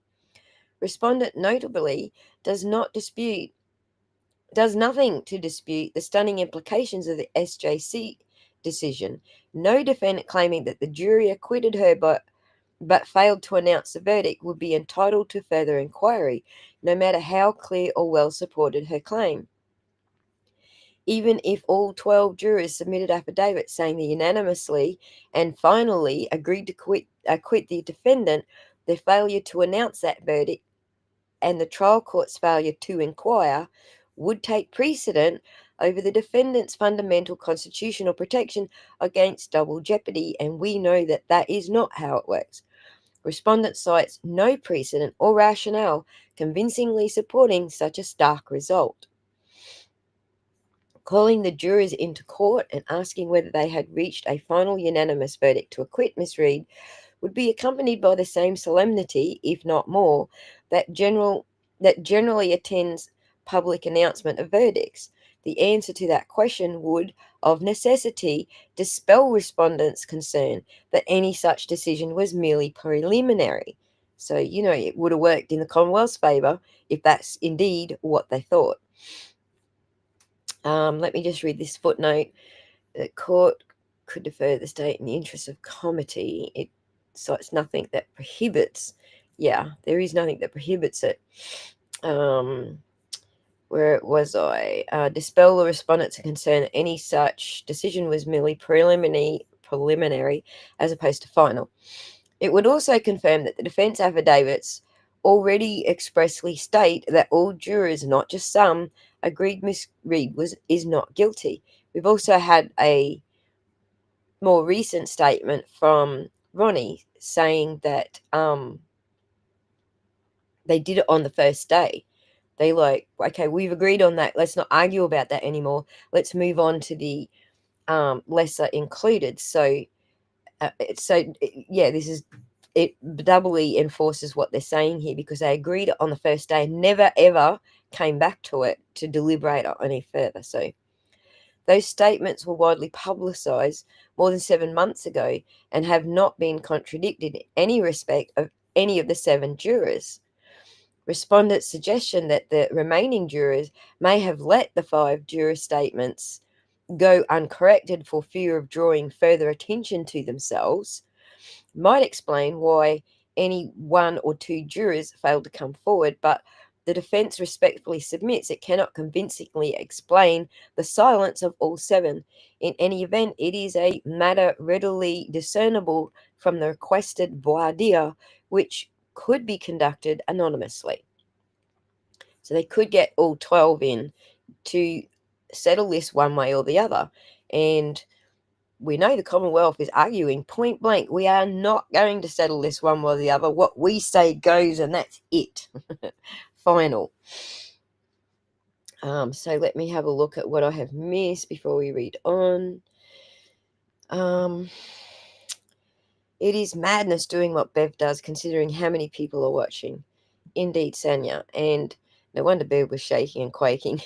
Respondent notably does nothing to dispute the stunning implications of the SJC decision. No defendant claiming that the jury acquitted her but failed to announce the verdict would be entitled to further inquiry, no matter how clear or well supported her claim. Even if all 12 jurors submitted affidavits saying they unanimously and finally agreed to acquit the defendant, their failure to announce that verdict and the trial court's failure to inquire would take precedent over the defendant's fundamental constitutional protection against double jeopardy, and we know that that is not how it works. Respondent cites no precedent or rationale convincingly supporting such a stark result. Calling the jurors into court and asking whether they had reached a final unanimous verdict to acquit Miss Reed would be accompanied by the same solemnity, if not more, that generally attends public announcement of verdicts. The answer to that question would, of necessity, dispel respondents' concern that any such decision was merely preliminary. So, it would have worked in the Commonwealth's favour if that's indeed what they thought. Let me just read this footnote. The court could defer the state in the interest of comity. So it's nothing that prohibits. Yeah, there is nothing that prohibits it. Where was I? Dispel the respondents' concern that any such decision was merely preliminary as opposed to final. It would also confirm that the defense affidavits already expressly state that all jurors, not just some, agreed Miss Reed is not guilty. We've also had a more recent statement from Ronnie saying that they did it on the first day. They okay, we've agreed on that. Let's not argue about that anymore. Let's move on to the lesser included. So it doubly enforces what they're saying here, because they agreed on the first day and never ever came back to it to deliberate any further. So those statements were widely publicized more than 7 months ago and have not been contradicted in any respect of any of the 7 jurors. Respondent's suggestion that the remaining jurors may have let the 5 juror statements go uncorrected for fear of drawing further attention to themselves might explain why any 1 or 2 jurors failed to come forward, but the defense respectfully submits it cannot convincingly explain the silence of all 7. In any event, it is a matter readily discernible from the requested voir dire, which could be conducted anonymously. So they could get all 12 in to settle this one way or the other. And we know the Commonwealth is arguing point blank, we are not going to settle this one way or the other. What we say goes, and that's it. Final. So let me have a look at what I have missed before we read on. It is madness doing what Bev does, considering how many people are watching. Indeed, Sanya. And no wonder Bev was shaking and quaking.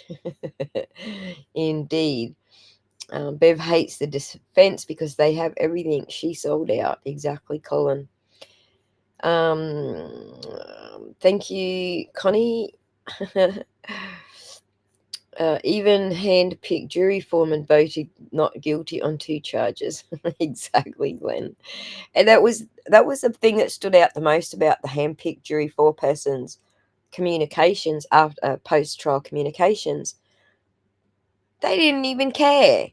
Indeed. Bev hates the defense because they have everything she sold out. Exactly, Colin. Thank you, Connie. Even hand-picked jury foreman voted not guilty on 2 charges. Exactly, Glenn. And that was the thing that stood out the most about the hand-picked jury foreperson's communications after post-trial communications. They didn't even care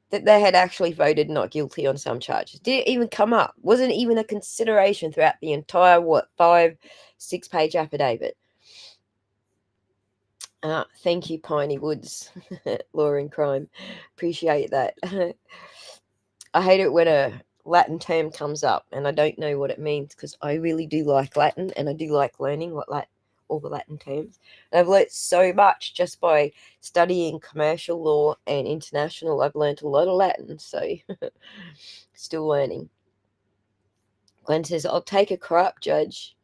that they had actually voted not guilty on some charges. Didn't even come up. Wasn't even a consideration throughout the entire 5-6 page affidavit. Thank you, Piney Woods. Law and crime. Appreciate that. I hate it when a Latin term comes up and I don't know what it means, because I really do like Latin and I do like learning all the Latin terms. And I've learnt so much just by studying commercial law and international. I've learnt a lot of Latin, so still learning. Glenn says, I'll take a corrupt judge.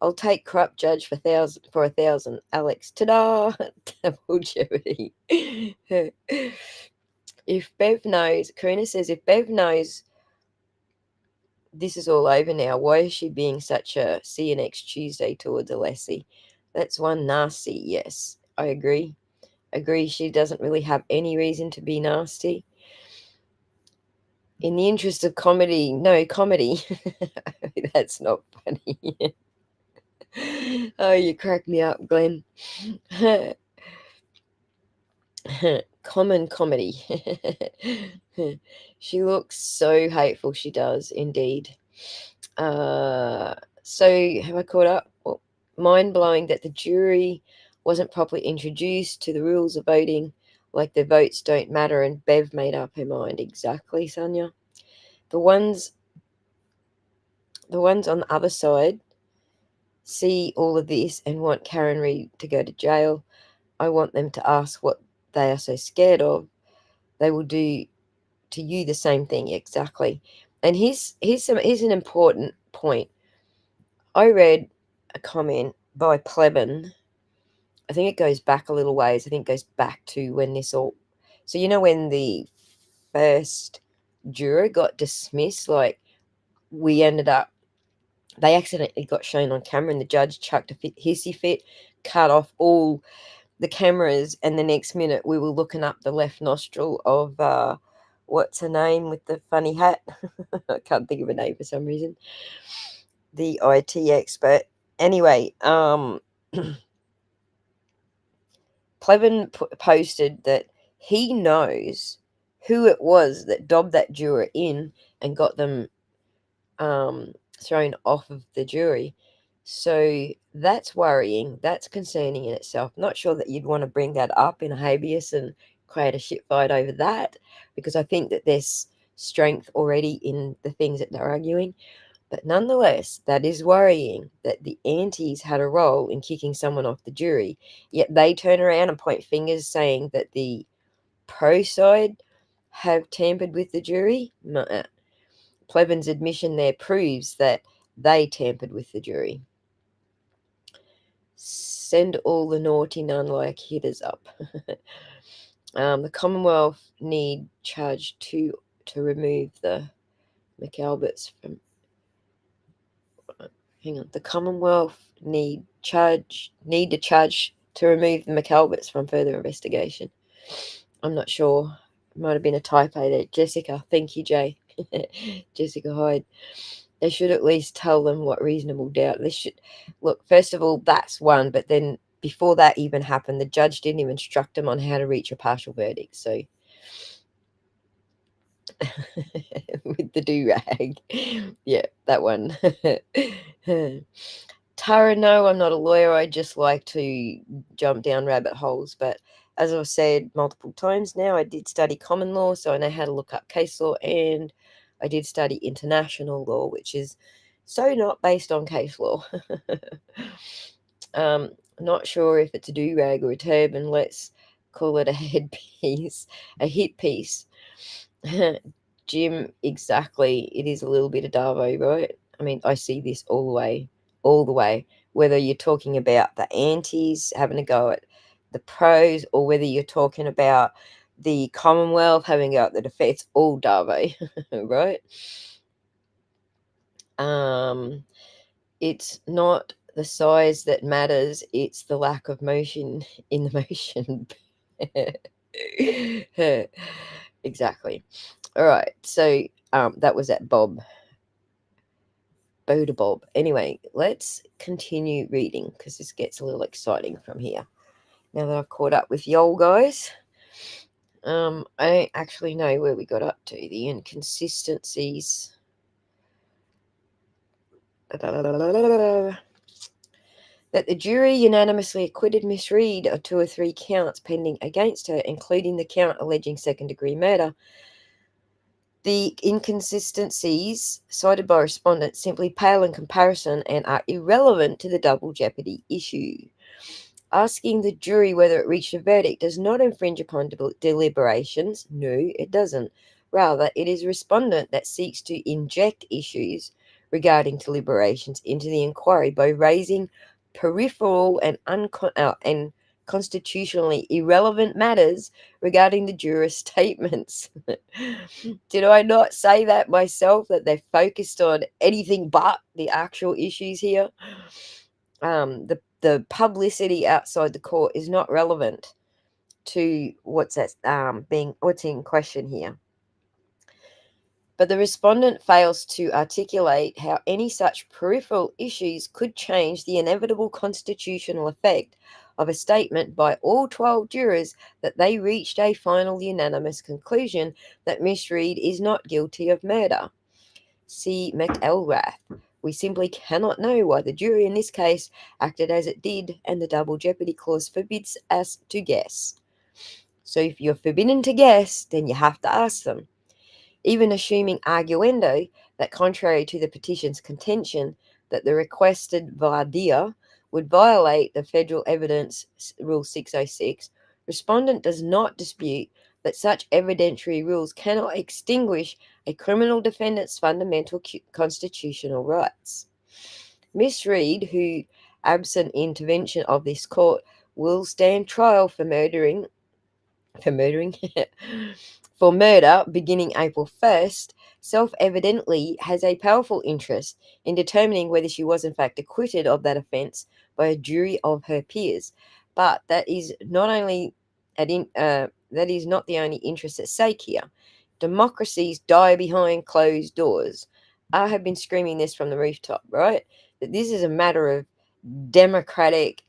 I'll take corrupt judge for 1,000. Alex, ta-da! Double jeopardy. If Bev knows, Karina says, if Bev knows this is all over now, why is she being such a see you next Tuesday towards Alessi? That's one nasty. Yes, I agree. She doesn't really have any reason to be nasty. In the interest of comedy, no comedy. That's not funny. Oh, you crack me up, Glenn. Common comedy. She looks so hateful. She does indeed. So have I caught up? Well, mind-blowing that the jury wasn't properly introduced to the rules of voting, like the votes don't matter, and Bev made up her mind. Exactly, Sonia. The ones on the other side see all of this and want Karen Reid to go to jail. I want them to ask what they are so scared of. They will do to you the same thing. Exactly. And here's an important point. I read a comment by Plebin. I think it goes back a little ways. I think it goes back to when this all... So, when the first juror got dismissed, like, we ended up... They accidentally got shown on camera and the judge chucked a hissy fit, cut off all the cameras, and the next minute we were looking up the left nostril of... what's her name with the funny hat? I can't think of her name for some reason. The IT expert. Anyway, Plevin posted that he knows who it was that dobbed that juror in and got them thrown off of the jury. So that's worrying. That's concerning in itself. Not sure that you'd want to bring that up in a habeas and create a shit fight over that, because I think that there's strength already in the things that they're arguing. But nonetheless, that is worrying that the antis had a role in kicking someone off the jury, yet they turn around and point fingers saying that the pro side have tampered with the jury. Plevin's admission there proves that they tampered with the jury. Send all the naughty nun-like hitters up. The Commonwealth need charge 2 to remove the McAlberts from... hang on. The Commonwealth need to charge to remove the McAlberts from further investigation. I'm not sure. It might have been a typo there. Jessica, thank you, Jay. Jessica Hyde. They should at least tell them what reasonable doubt. They should look. First of all, that's one. But then before that even happened, the judge didn't even instruct them on how to reach a partial verdict. So with the do-rag, yeah, that one. Tara, no, I'm not a lawyer. I just like to jump down rabbit holes. But as I've said multiple times now, I did study common law, so I know how to look up case law, and I did study international law, which is so not based on case law. Not sure if it's a do-rag or a turban. Let's call it a headpiece, a hit piece. Jim, exactly. It is a little bit of Darvo, right? I mean, I see this all the way. Whether you're talking about the antis having a go at the pros, or whether you're talking about the Commonwealth having a go at the defense, all Darvo, right? It's not the size that matters, it's the lack of motion in the motion. Exactly. All right, so that was at Bob. Boda Bob. Anyway, let's continue reading because this gets a little exciting from here. Now that I've caught up with y'all guys, I don't actually know where we got up to. The inconsistencies. That the jury unanimously acquitted Miss Reed of 2 or 3 counts pending against her, including the count alleging second-degree murder. The inconsistencies cited by respondents simply pale in comparison and are irrelevant to the double jeopardy issue. Asking the jury whether it reached a verdict does not infringe upon deliberations. No, it doesn't. Rather, it is respondent that seeks to inject issues regarding deliberations into the inquiry by raising peripheral and constitutionally irrelevant matters regarding the jurors' statements. Did I not say that myself, that they're focused on anything but the actual issues here? The publicity outside the court is not relevant to what's in question here. But the respondent fails to articulate how any such peripheral issues could change the inevitable constitutional effect of a statement by all 12 jurors that they reached a final unanimous conclusion that Miss Reed is not guilty of murder. See McElrath. We simply cannot know why the jury in this case acted as it did, and the double jeopardy clause forbids us to guess. So if you're forbidden to guess, then you have to ask them. Even assuming arguendo that, contrary to the petition's contention that the requested voir dire would violate the Federal Evidence Rule 606, respondent does not dispute that such evidentiary rules cannot extinguish a criminal defendant's fundamental constitutional rights. Miss Reed, who, absent intervention of this court, will stand trial for murder beginning April 1st, self-evidently has a powerful interest in determining whether she was in fact acquitted of that offence by a jury of her peers. But that is not the only interest at stake here. Democracies die behind closed doors. I have been screaming this from the rooftop, right? That this is a matter of democratic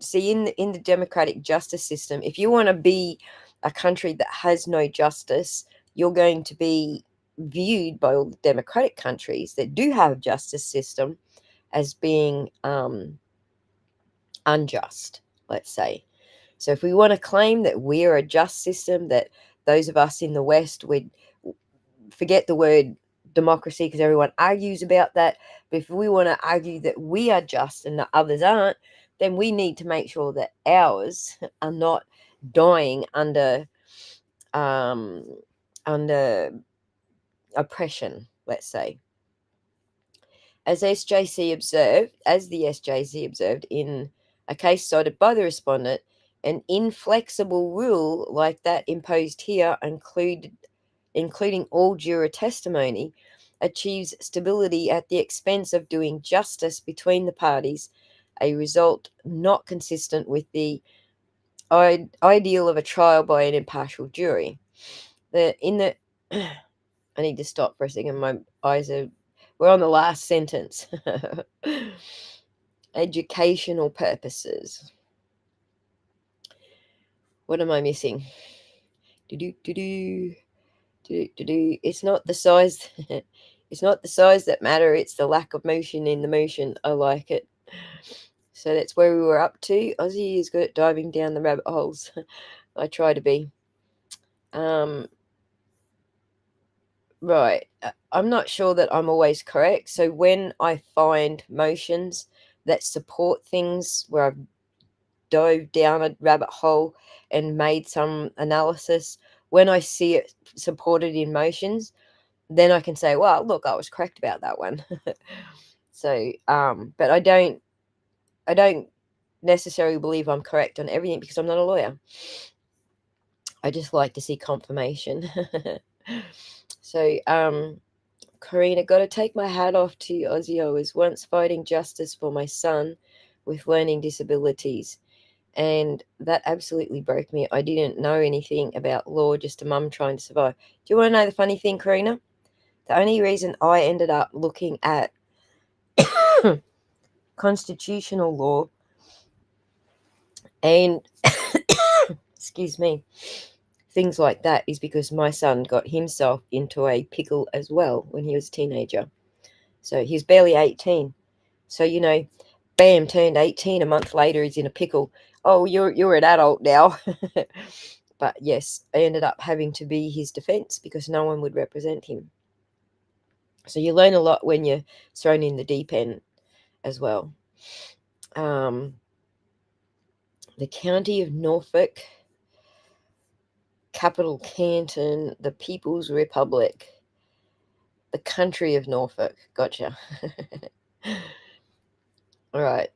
see, in the democratic justice system, if you want to be a country that has no justice, you're going to be viewed by all the democratic countries that do have a justice system as being unjust, let's say. So if we want to claim that we're a just system, that those of us in the West would forget the word democracy because everyone argues about that, but if we want to argue that we are just and the others aren't, then we need to make sure that ours are not dying under oppression, let's say. As the SJC observed in a case cited by the respondent, an inflexible rule like that imposed here, including all juror testimony, achieves stability at the expense of doing justice between the parties, a result not consistent with the ideal of a trial by an impartial jury. I need to stop for a second. My eyes are. We're on the last sentence. Educational purposes. What am I missing? It's not the size. It's not the size that matter. It's the lack of motion in the motion. I like it. So that's where we were up to. Aussie is good at diving down the rabbit holes. I try to be. Right. I'm not sure that I'm always correct. So when I find motions that support things where I've dove down a rabbit hole and made some analysis, when I see it supported in motions, then I can say, well, look, I was correct about that one. So, but I don't necessarily believe I'm correct on everything because I'm not a lawyer. I just like to see confirmation. So, Karina, got to take my hat off to you, Aussie. I was once fighting justice for my son with learning disabilities, and that absolutely broke me. I didn't know anything about law, just a mum trying to survive. Do you want to know the funny thing, Karina? The only reason I ended up looking at constitutional law and excuse me, things like that is because my son got himself into a pickle as well when he was a teenager. So he's barely 18. So, bam, turned 18. A month later, he's in a pickle. Oh, you're an adult now. But yes, I ended up having to be his defense because no one would represent him. So you learn a lot when you're thrown in the deep end as well. The County of Norfolk, Capital Canton, the People's Republic, the Country of Norfolk. Gotcha. All right.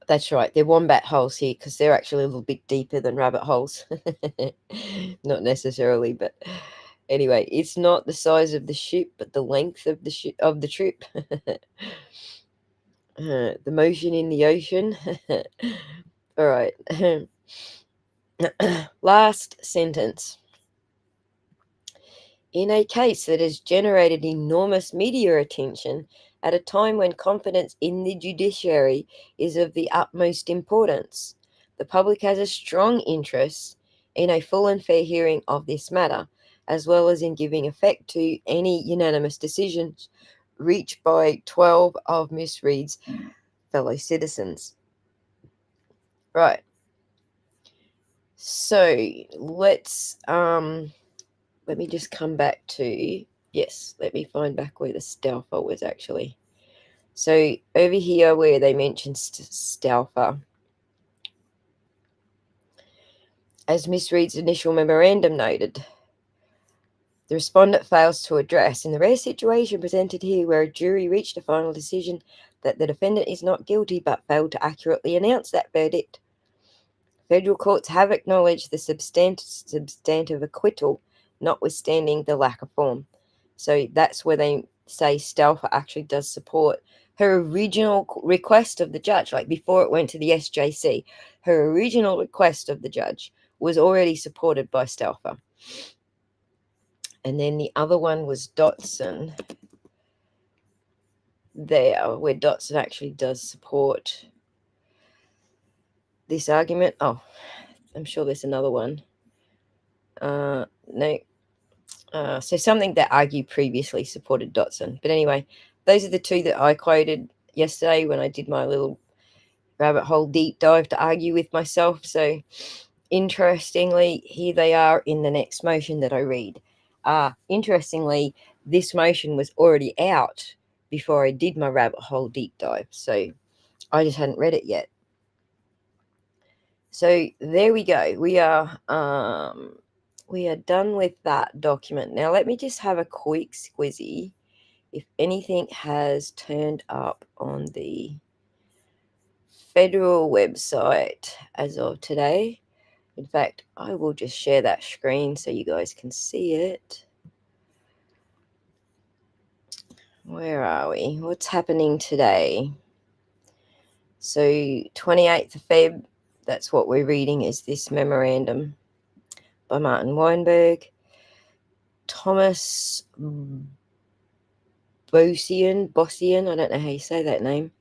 That's right. They're wombat holes here because they're actually a little bit deeper than rabbit holes. Not necessarily, but anyway, it's not the size of the ship, but the length of the trip. The motion in the ocean. All right. Last sentence. In a case that has generated enormous media attention at a time when confidence in the judiciary is of the utmost importance, the public has a strong interest in a full and fair hearing of this matter, as well as in giving effect to any unanimous decisions reached by 12 of Miss Reed's fellow citizens. Right. So let's let me just come back to, yes, let me find back where the Stauffer was actually. So over here where they mentioned Stauffer, as Miss Reed's initial memorandum noted, the respondent fails to address, in the rare situation presented here where a jury reached a final decision that the defendant is not guilty but failed to accurately announce that verdict. Federal courts have acknowledged the substantive acquittal, notwithstanding the lack of form. So that's where they say Stauffer actually does support her original request of the judge, like before it went to the SJC. Her original request of the judge was already supported by Stauffer. And then the other one was Dotson. There, where Dotson actually does support this argument. Oh, I'm sure there's another one. No. So something that argued previously supported Dotson. But anyway, those are the two that I quoted yesterday when I did my little rabbit hole deep dive to argue with myself. So interestingly, here they are in the next motion that I read. Interestingly, this motion was already out before I did my rabbit hole deep dive. So I just hadn't read it yet. So there we go. We are done with that document. Now let me just have a quick squizzy if anything has turned up on the federal website as of today. In fact, I will just share that screen so you guys can see it. Where are we? What's happening today? So 28th of Feb, that's what we're reading, is this memorandum by Martin Weinberg. Thomas Bossian, I don't know how you say that name.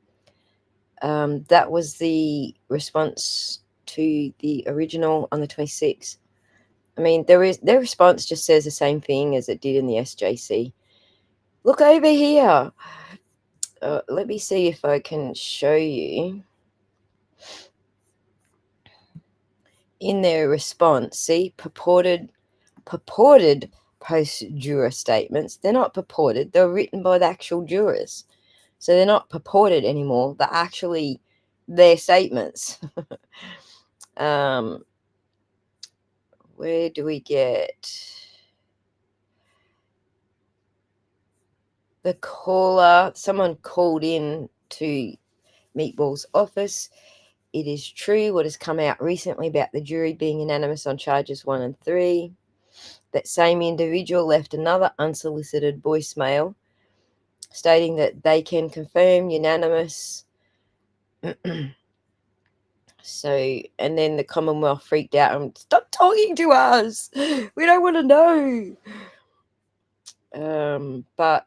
That was the response to the original on the 26th. I mean, their response just says the same thing as it did in the SJC. Look over here. Let me see if I can show you. In their response, see, purported post-juror statements. They're not purported. They're written by the actual jurors. So they're not purported anymore. They're actually their statements. Where do we get the caller? Someone called in to Meatball's office. It is true what has come out recently about the jury being unanimous on charges 1 and 3. That same individual left another unsolicited voicemail stating that they can confirm unanimous. So, and then the Commonwealth freaked out and stop talking to us. We don't want to know. But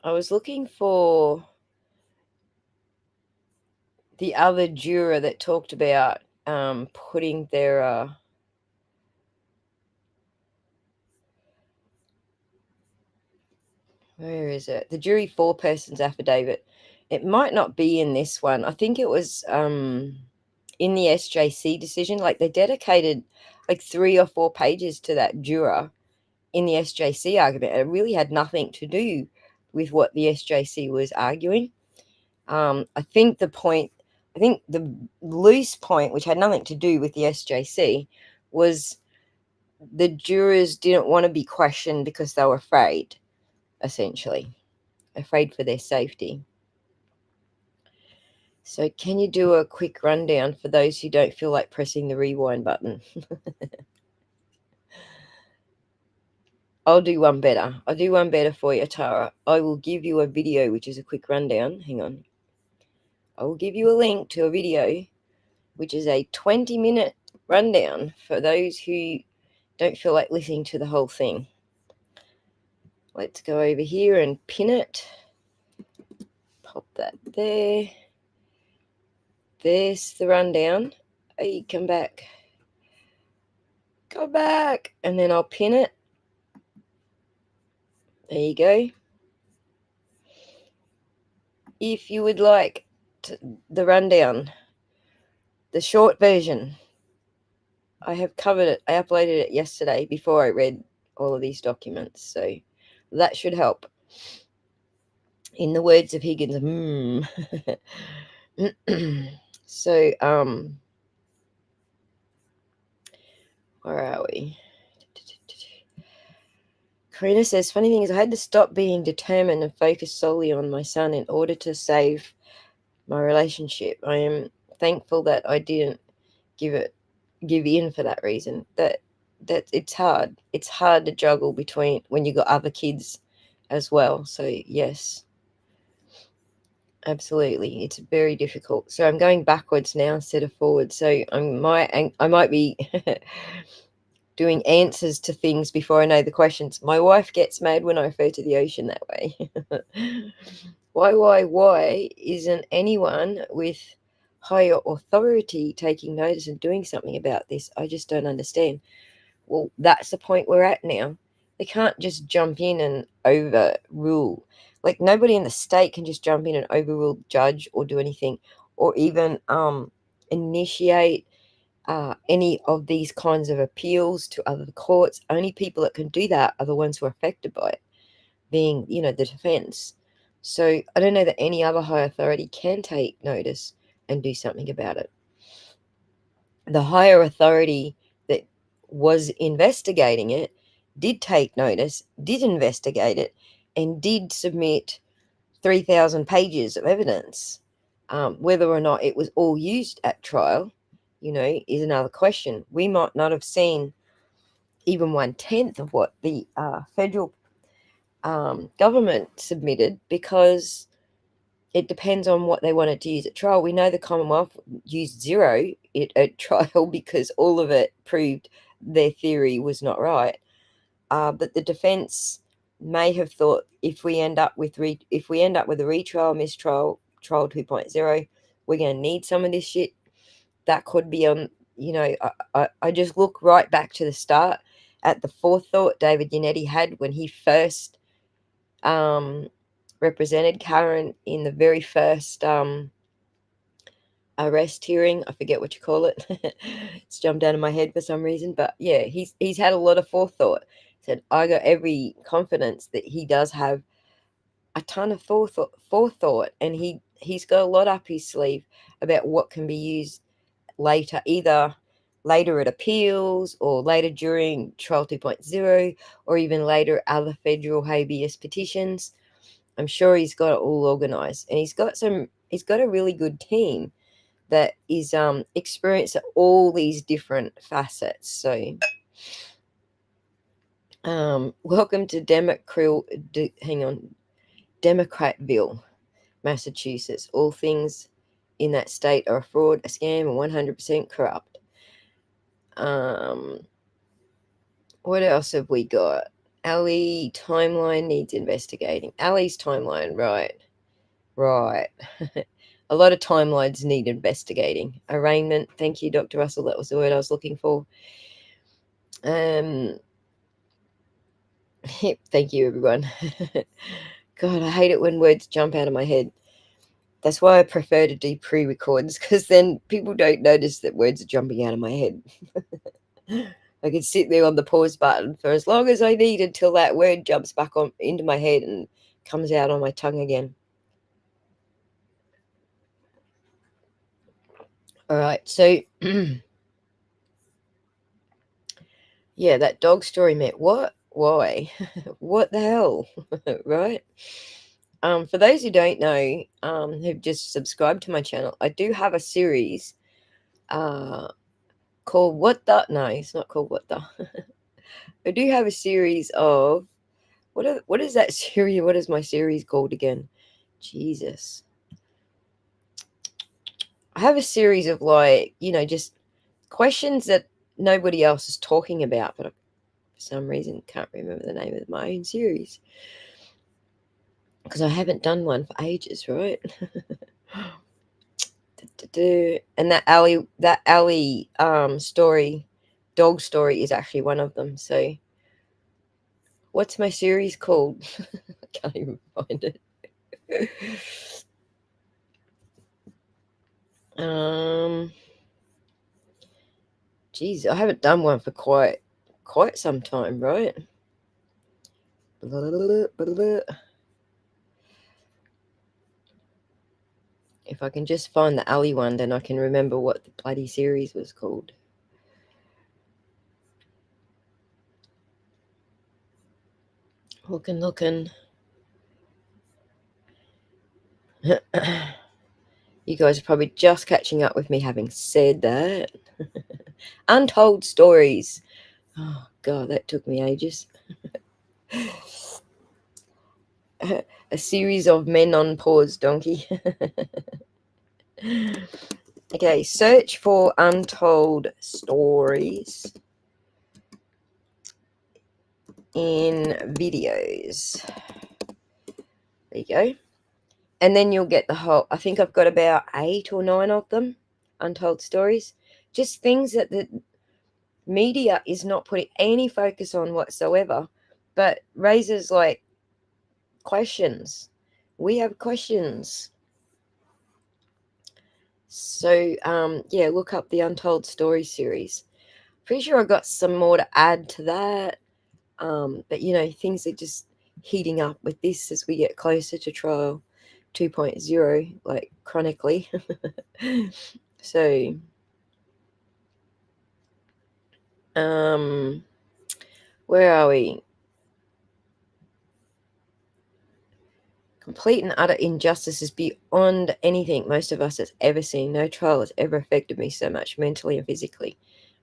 I was looking for the other juror that talked about putting their where is it? The jury foreperson's affidavit. It might not be in this one. I think it was in the SJC decision. Like they dedicated like 3 or 4 pages to that juror in the SJC argument. It really had nothing to do with what the SJC was arguing. I think the loose point, which had nothing to do with the SJC, was the jurors didn't want to be questioned because they were afraid, essentially. Afraid for their safety. So can you do a quick rundown for those who don't feel like pressing the rewind button? I'll do one better. I'll do one better for you, Tara. I will give you a video, which is a quick rundown. Hang on. I will give you a link to a video, which is a 20-minute rundown for those who don't feel like listening to the whole thing. Let's go over here and pin it. Pop that there. There's the rundown. Hey, come back. Go back. And then I'll pin it. There you go. If you would like the rundown, the short version, I have covered it. I uploaded it yesterday before I read all of these documents. So that should help. In the words of Higgins, So, where are we? Karina says, funny thing is I had to stop being determined and focus solely on my son in order to save my relationship. I am thankful that I didn't give in for that reason. That it's hard. It's hard to juggle between when you got other kids as well. So yes. Absolutely. It's very difficult. So I'm going backwards now instead of forward. So I might be doing answers to things before I know the questions. My wife gets mad when I refer to the ocean that way. Why isn't anyone with higher authority taking notice and doing something about this? I just don't understand. Well, that's the point we're at now. They can't just jump in and overrule. Like nobody in the state can just jump in and overrule the judge or do anything, or even initiate any of these kinds of appeals to other courts. Only people that can do that are the ones who are affected by it, being, the defense. So I don't know that any other high authority can take notice and do something about it. The higher authority that was investigating it did take notice, did investigate it, and did submit 3,000 pages of evidence. Whether or not it was all used at trial, is another question. We might not have seen even 1/10 of what the federal government submitted, because it depends on what they wanted to use at trial. We know the Commonwealth used zero at trial because all of it proved their theory was not right. But the defence may have thought, if we end up with a retrial, mistrial, trial 2.0, we're going to need some of this shit. That could be on. I just look right back to the start at the forethought David Yannetti had when he first represented Karen in the very first arrest hearing. I forget what you call it. It's jumped out of my head for some reason. But yeah, he's had a lot of forethought. Said, I got every confidence that he does have a ton of forethought, and he's got a lot up his sleeve about what can be used later, either later at appeals or later during trial 2.0, or even later other federal habeas petitions. I'm sure he's got it all organized, and he's got a really good team that is experienced at all these different facets. So welcome to Democratville, Massachusetts. All things in that state are a fraud, a scam, and 100% corrupt. What else have we got? Ali timeline needs investigating. Ali's timeline, right. A lot of timelines need investigating. Arraignment, thank you, Dr. Russell. That was the word I was looking for. Thank you, everyone. God, I hate it when words jump out of my head. That's why I prefer to do pre-records, because then people don't notice that words are jumping out of my head. I can sit there on the pause button for as long as I need until that word jumps back into my head and comes out on my tongue again. All right, so yeah, that dog story, Matt. What? Why? What the hell? Right? For those who don't know, who've just subscribed to my channel, I do have a series called What the? No, it's not called What the. I do have a series of what is that series? What is my series called again? Jesus. I have a series of just questions that nobody else is talking about, but for some reason can't remember the name of my own series because I haven't done one for ages, right? And that alley story, dog story, is actually one of them. So what's my series called? I can't even find it. Geez, I haven't done one for quite some time, right? If I can just find the alley one, then I can remember what the bloody series was called. Looking. You guys are probably just catching up with me having said that. Untold stories. Oh, God, that took me ages. A series of men on pause, donkey. Okay, search for untold stories in videos. There you go. And then you'll get the whole, I think I've got about 8 or 9 of them, untold stories. Just things that the media is not putting any focus on whatsoever, but raises questions. We have questions. So, yeah, look up the Untold Story series. Pretty sure I got some more to add to that. But, things are just heating up with this as we get closer to trial 2.0, chronically. So, where are we? Complete and utter injustice is beyond anything most of us has ever seen. No trial has ever affected me so much mentally and physically.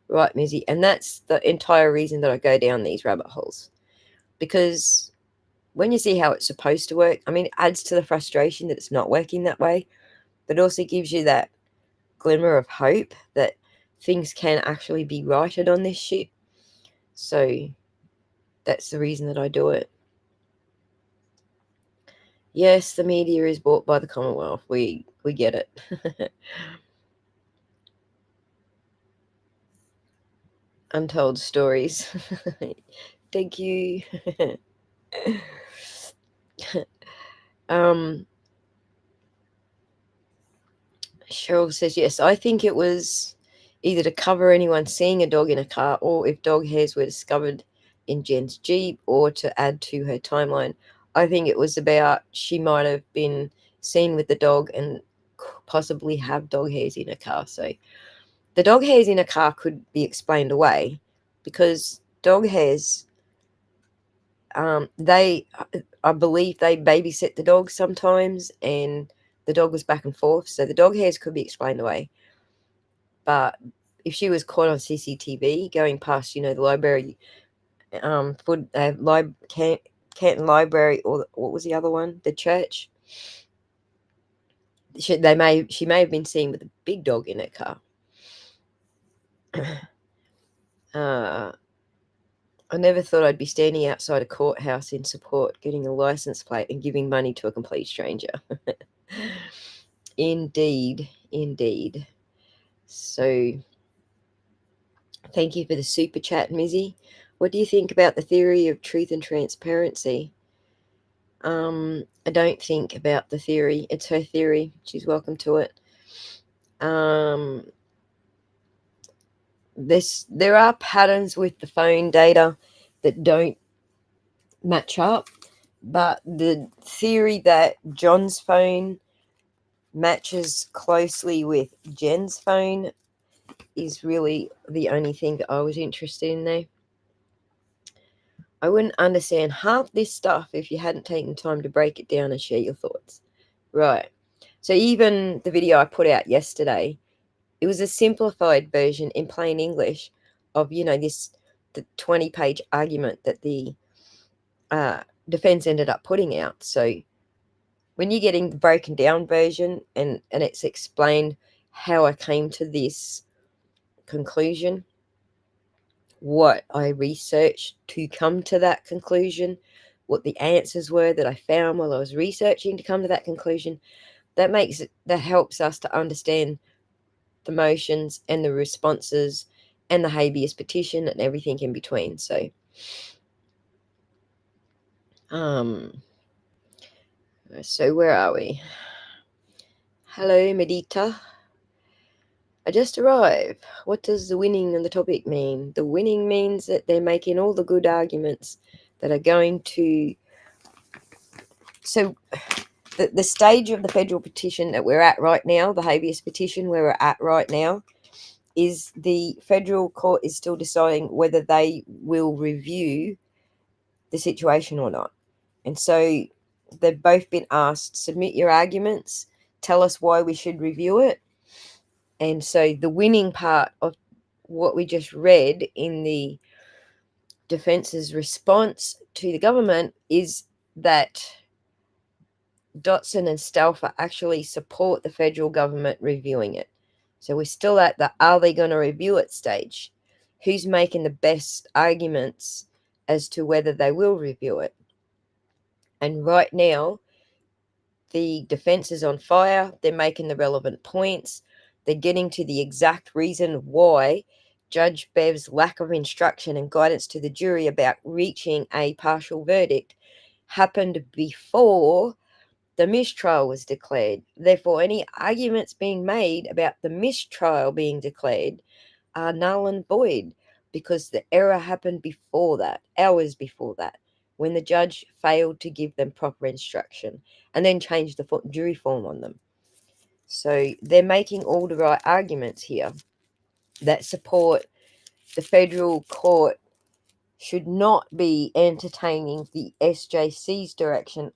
Right, Mizzy? And that's the entire reason that I go down these rabbit holes. Because when you see how it's supposed to work, I mean, it adds to the frustration that it's not working that way, but it also gives you that glimmer of hope that things can actually be righted on this ship. So that's the reason that I do it. Yes, the media is bought by the Commonwealth. We get it. Untold stories. Thank you. Cheryl says, yes, I think it was either to cover anyone seeing a dog in a car, or if dog hairs were discovered in Jen's Jeep, or to add to her timeline. I think it was about she might have been seen with the dog and possibly have dog hairs in a car. So the dog hairs in a car could be explained away, because dog hairs, I believe they babysit the dog sometimes, and the dog was back and forth, so the dog hairs could be explained away. But if she was caught on CCTV going past, the library, Canton Library, or what was the other one? The church. She may have been seen with a big dog in her car. I never thought I'd be standing outside a courthouse in support, getting a license plate and giving money to a complete stranger. Indeed. So, thank you for the super chat, Mizzy. What do you think about the theory of truth and transparency? I don't think about the theory. It's her theory. She's welcome to it. There are patterns with the phone data that don't match up, but the theory that John's phone matches closely with Jen's phone is really the only thing that I was interested in there. I wouldn't understand half this stuff if you hadn't taken time to break it down and share your thoughts. Right. So even the video I put out yesterday, it was a simplified version in plain English of, the 20-page argument that the defense ended up putting out. So when you're getting the broken down version and it's explained how I came to this conclusion, what I researched to come to that conclusion, what the answers were that I found while I was researching to come to that conclusion, that helps us to understand the motions and the responses and the habeas petition and everything in between. So where are we? Hello, Medita. I just arrived. What does the winning on the topic mean? The winning means that they're making all the good arguments that are going to... So the stage of the federal petition that we're at right now, the habeas petition where we're at right now, is the federal court is still deciding whether they will review the situation or not. And so they've both been asked, submit your arguments, tell us why we should review it. And so the winning part of what we just read in the defense's response to the government is that Dotson and Stalfer actually support the federal government reviewing it. So we're still at the are they going to review it stage. Who's making the best arguments as to whether they will review it? And right now, the defense is on fire. They're making the relevant points. They're getting to the exact reason why Judge Bev's lack of instruction and guidance to the jury about reaching a partial verdict happened before the mistrial was declared. Therefore, any arguments being made about the mistrial being declared are null and void, because the error happened before that, hours before that, when the judge failed to give them proper instruction and then changed the jury form on them. So they're making all the right arguments here that support the federal court should not be entertaining the SJC's direction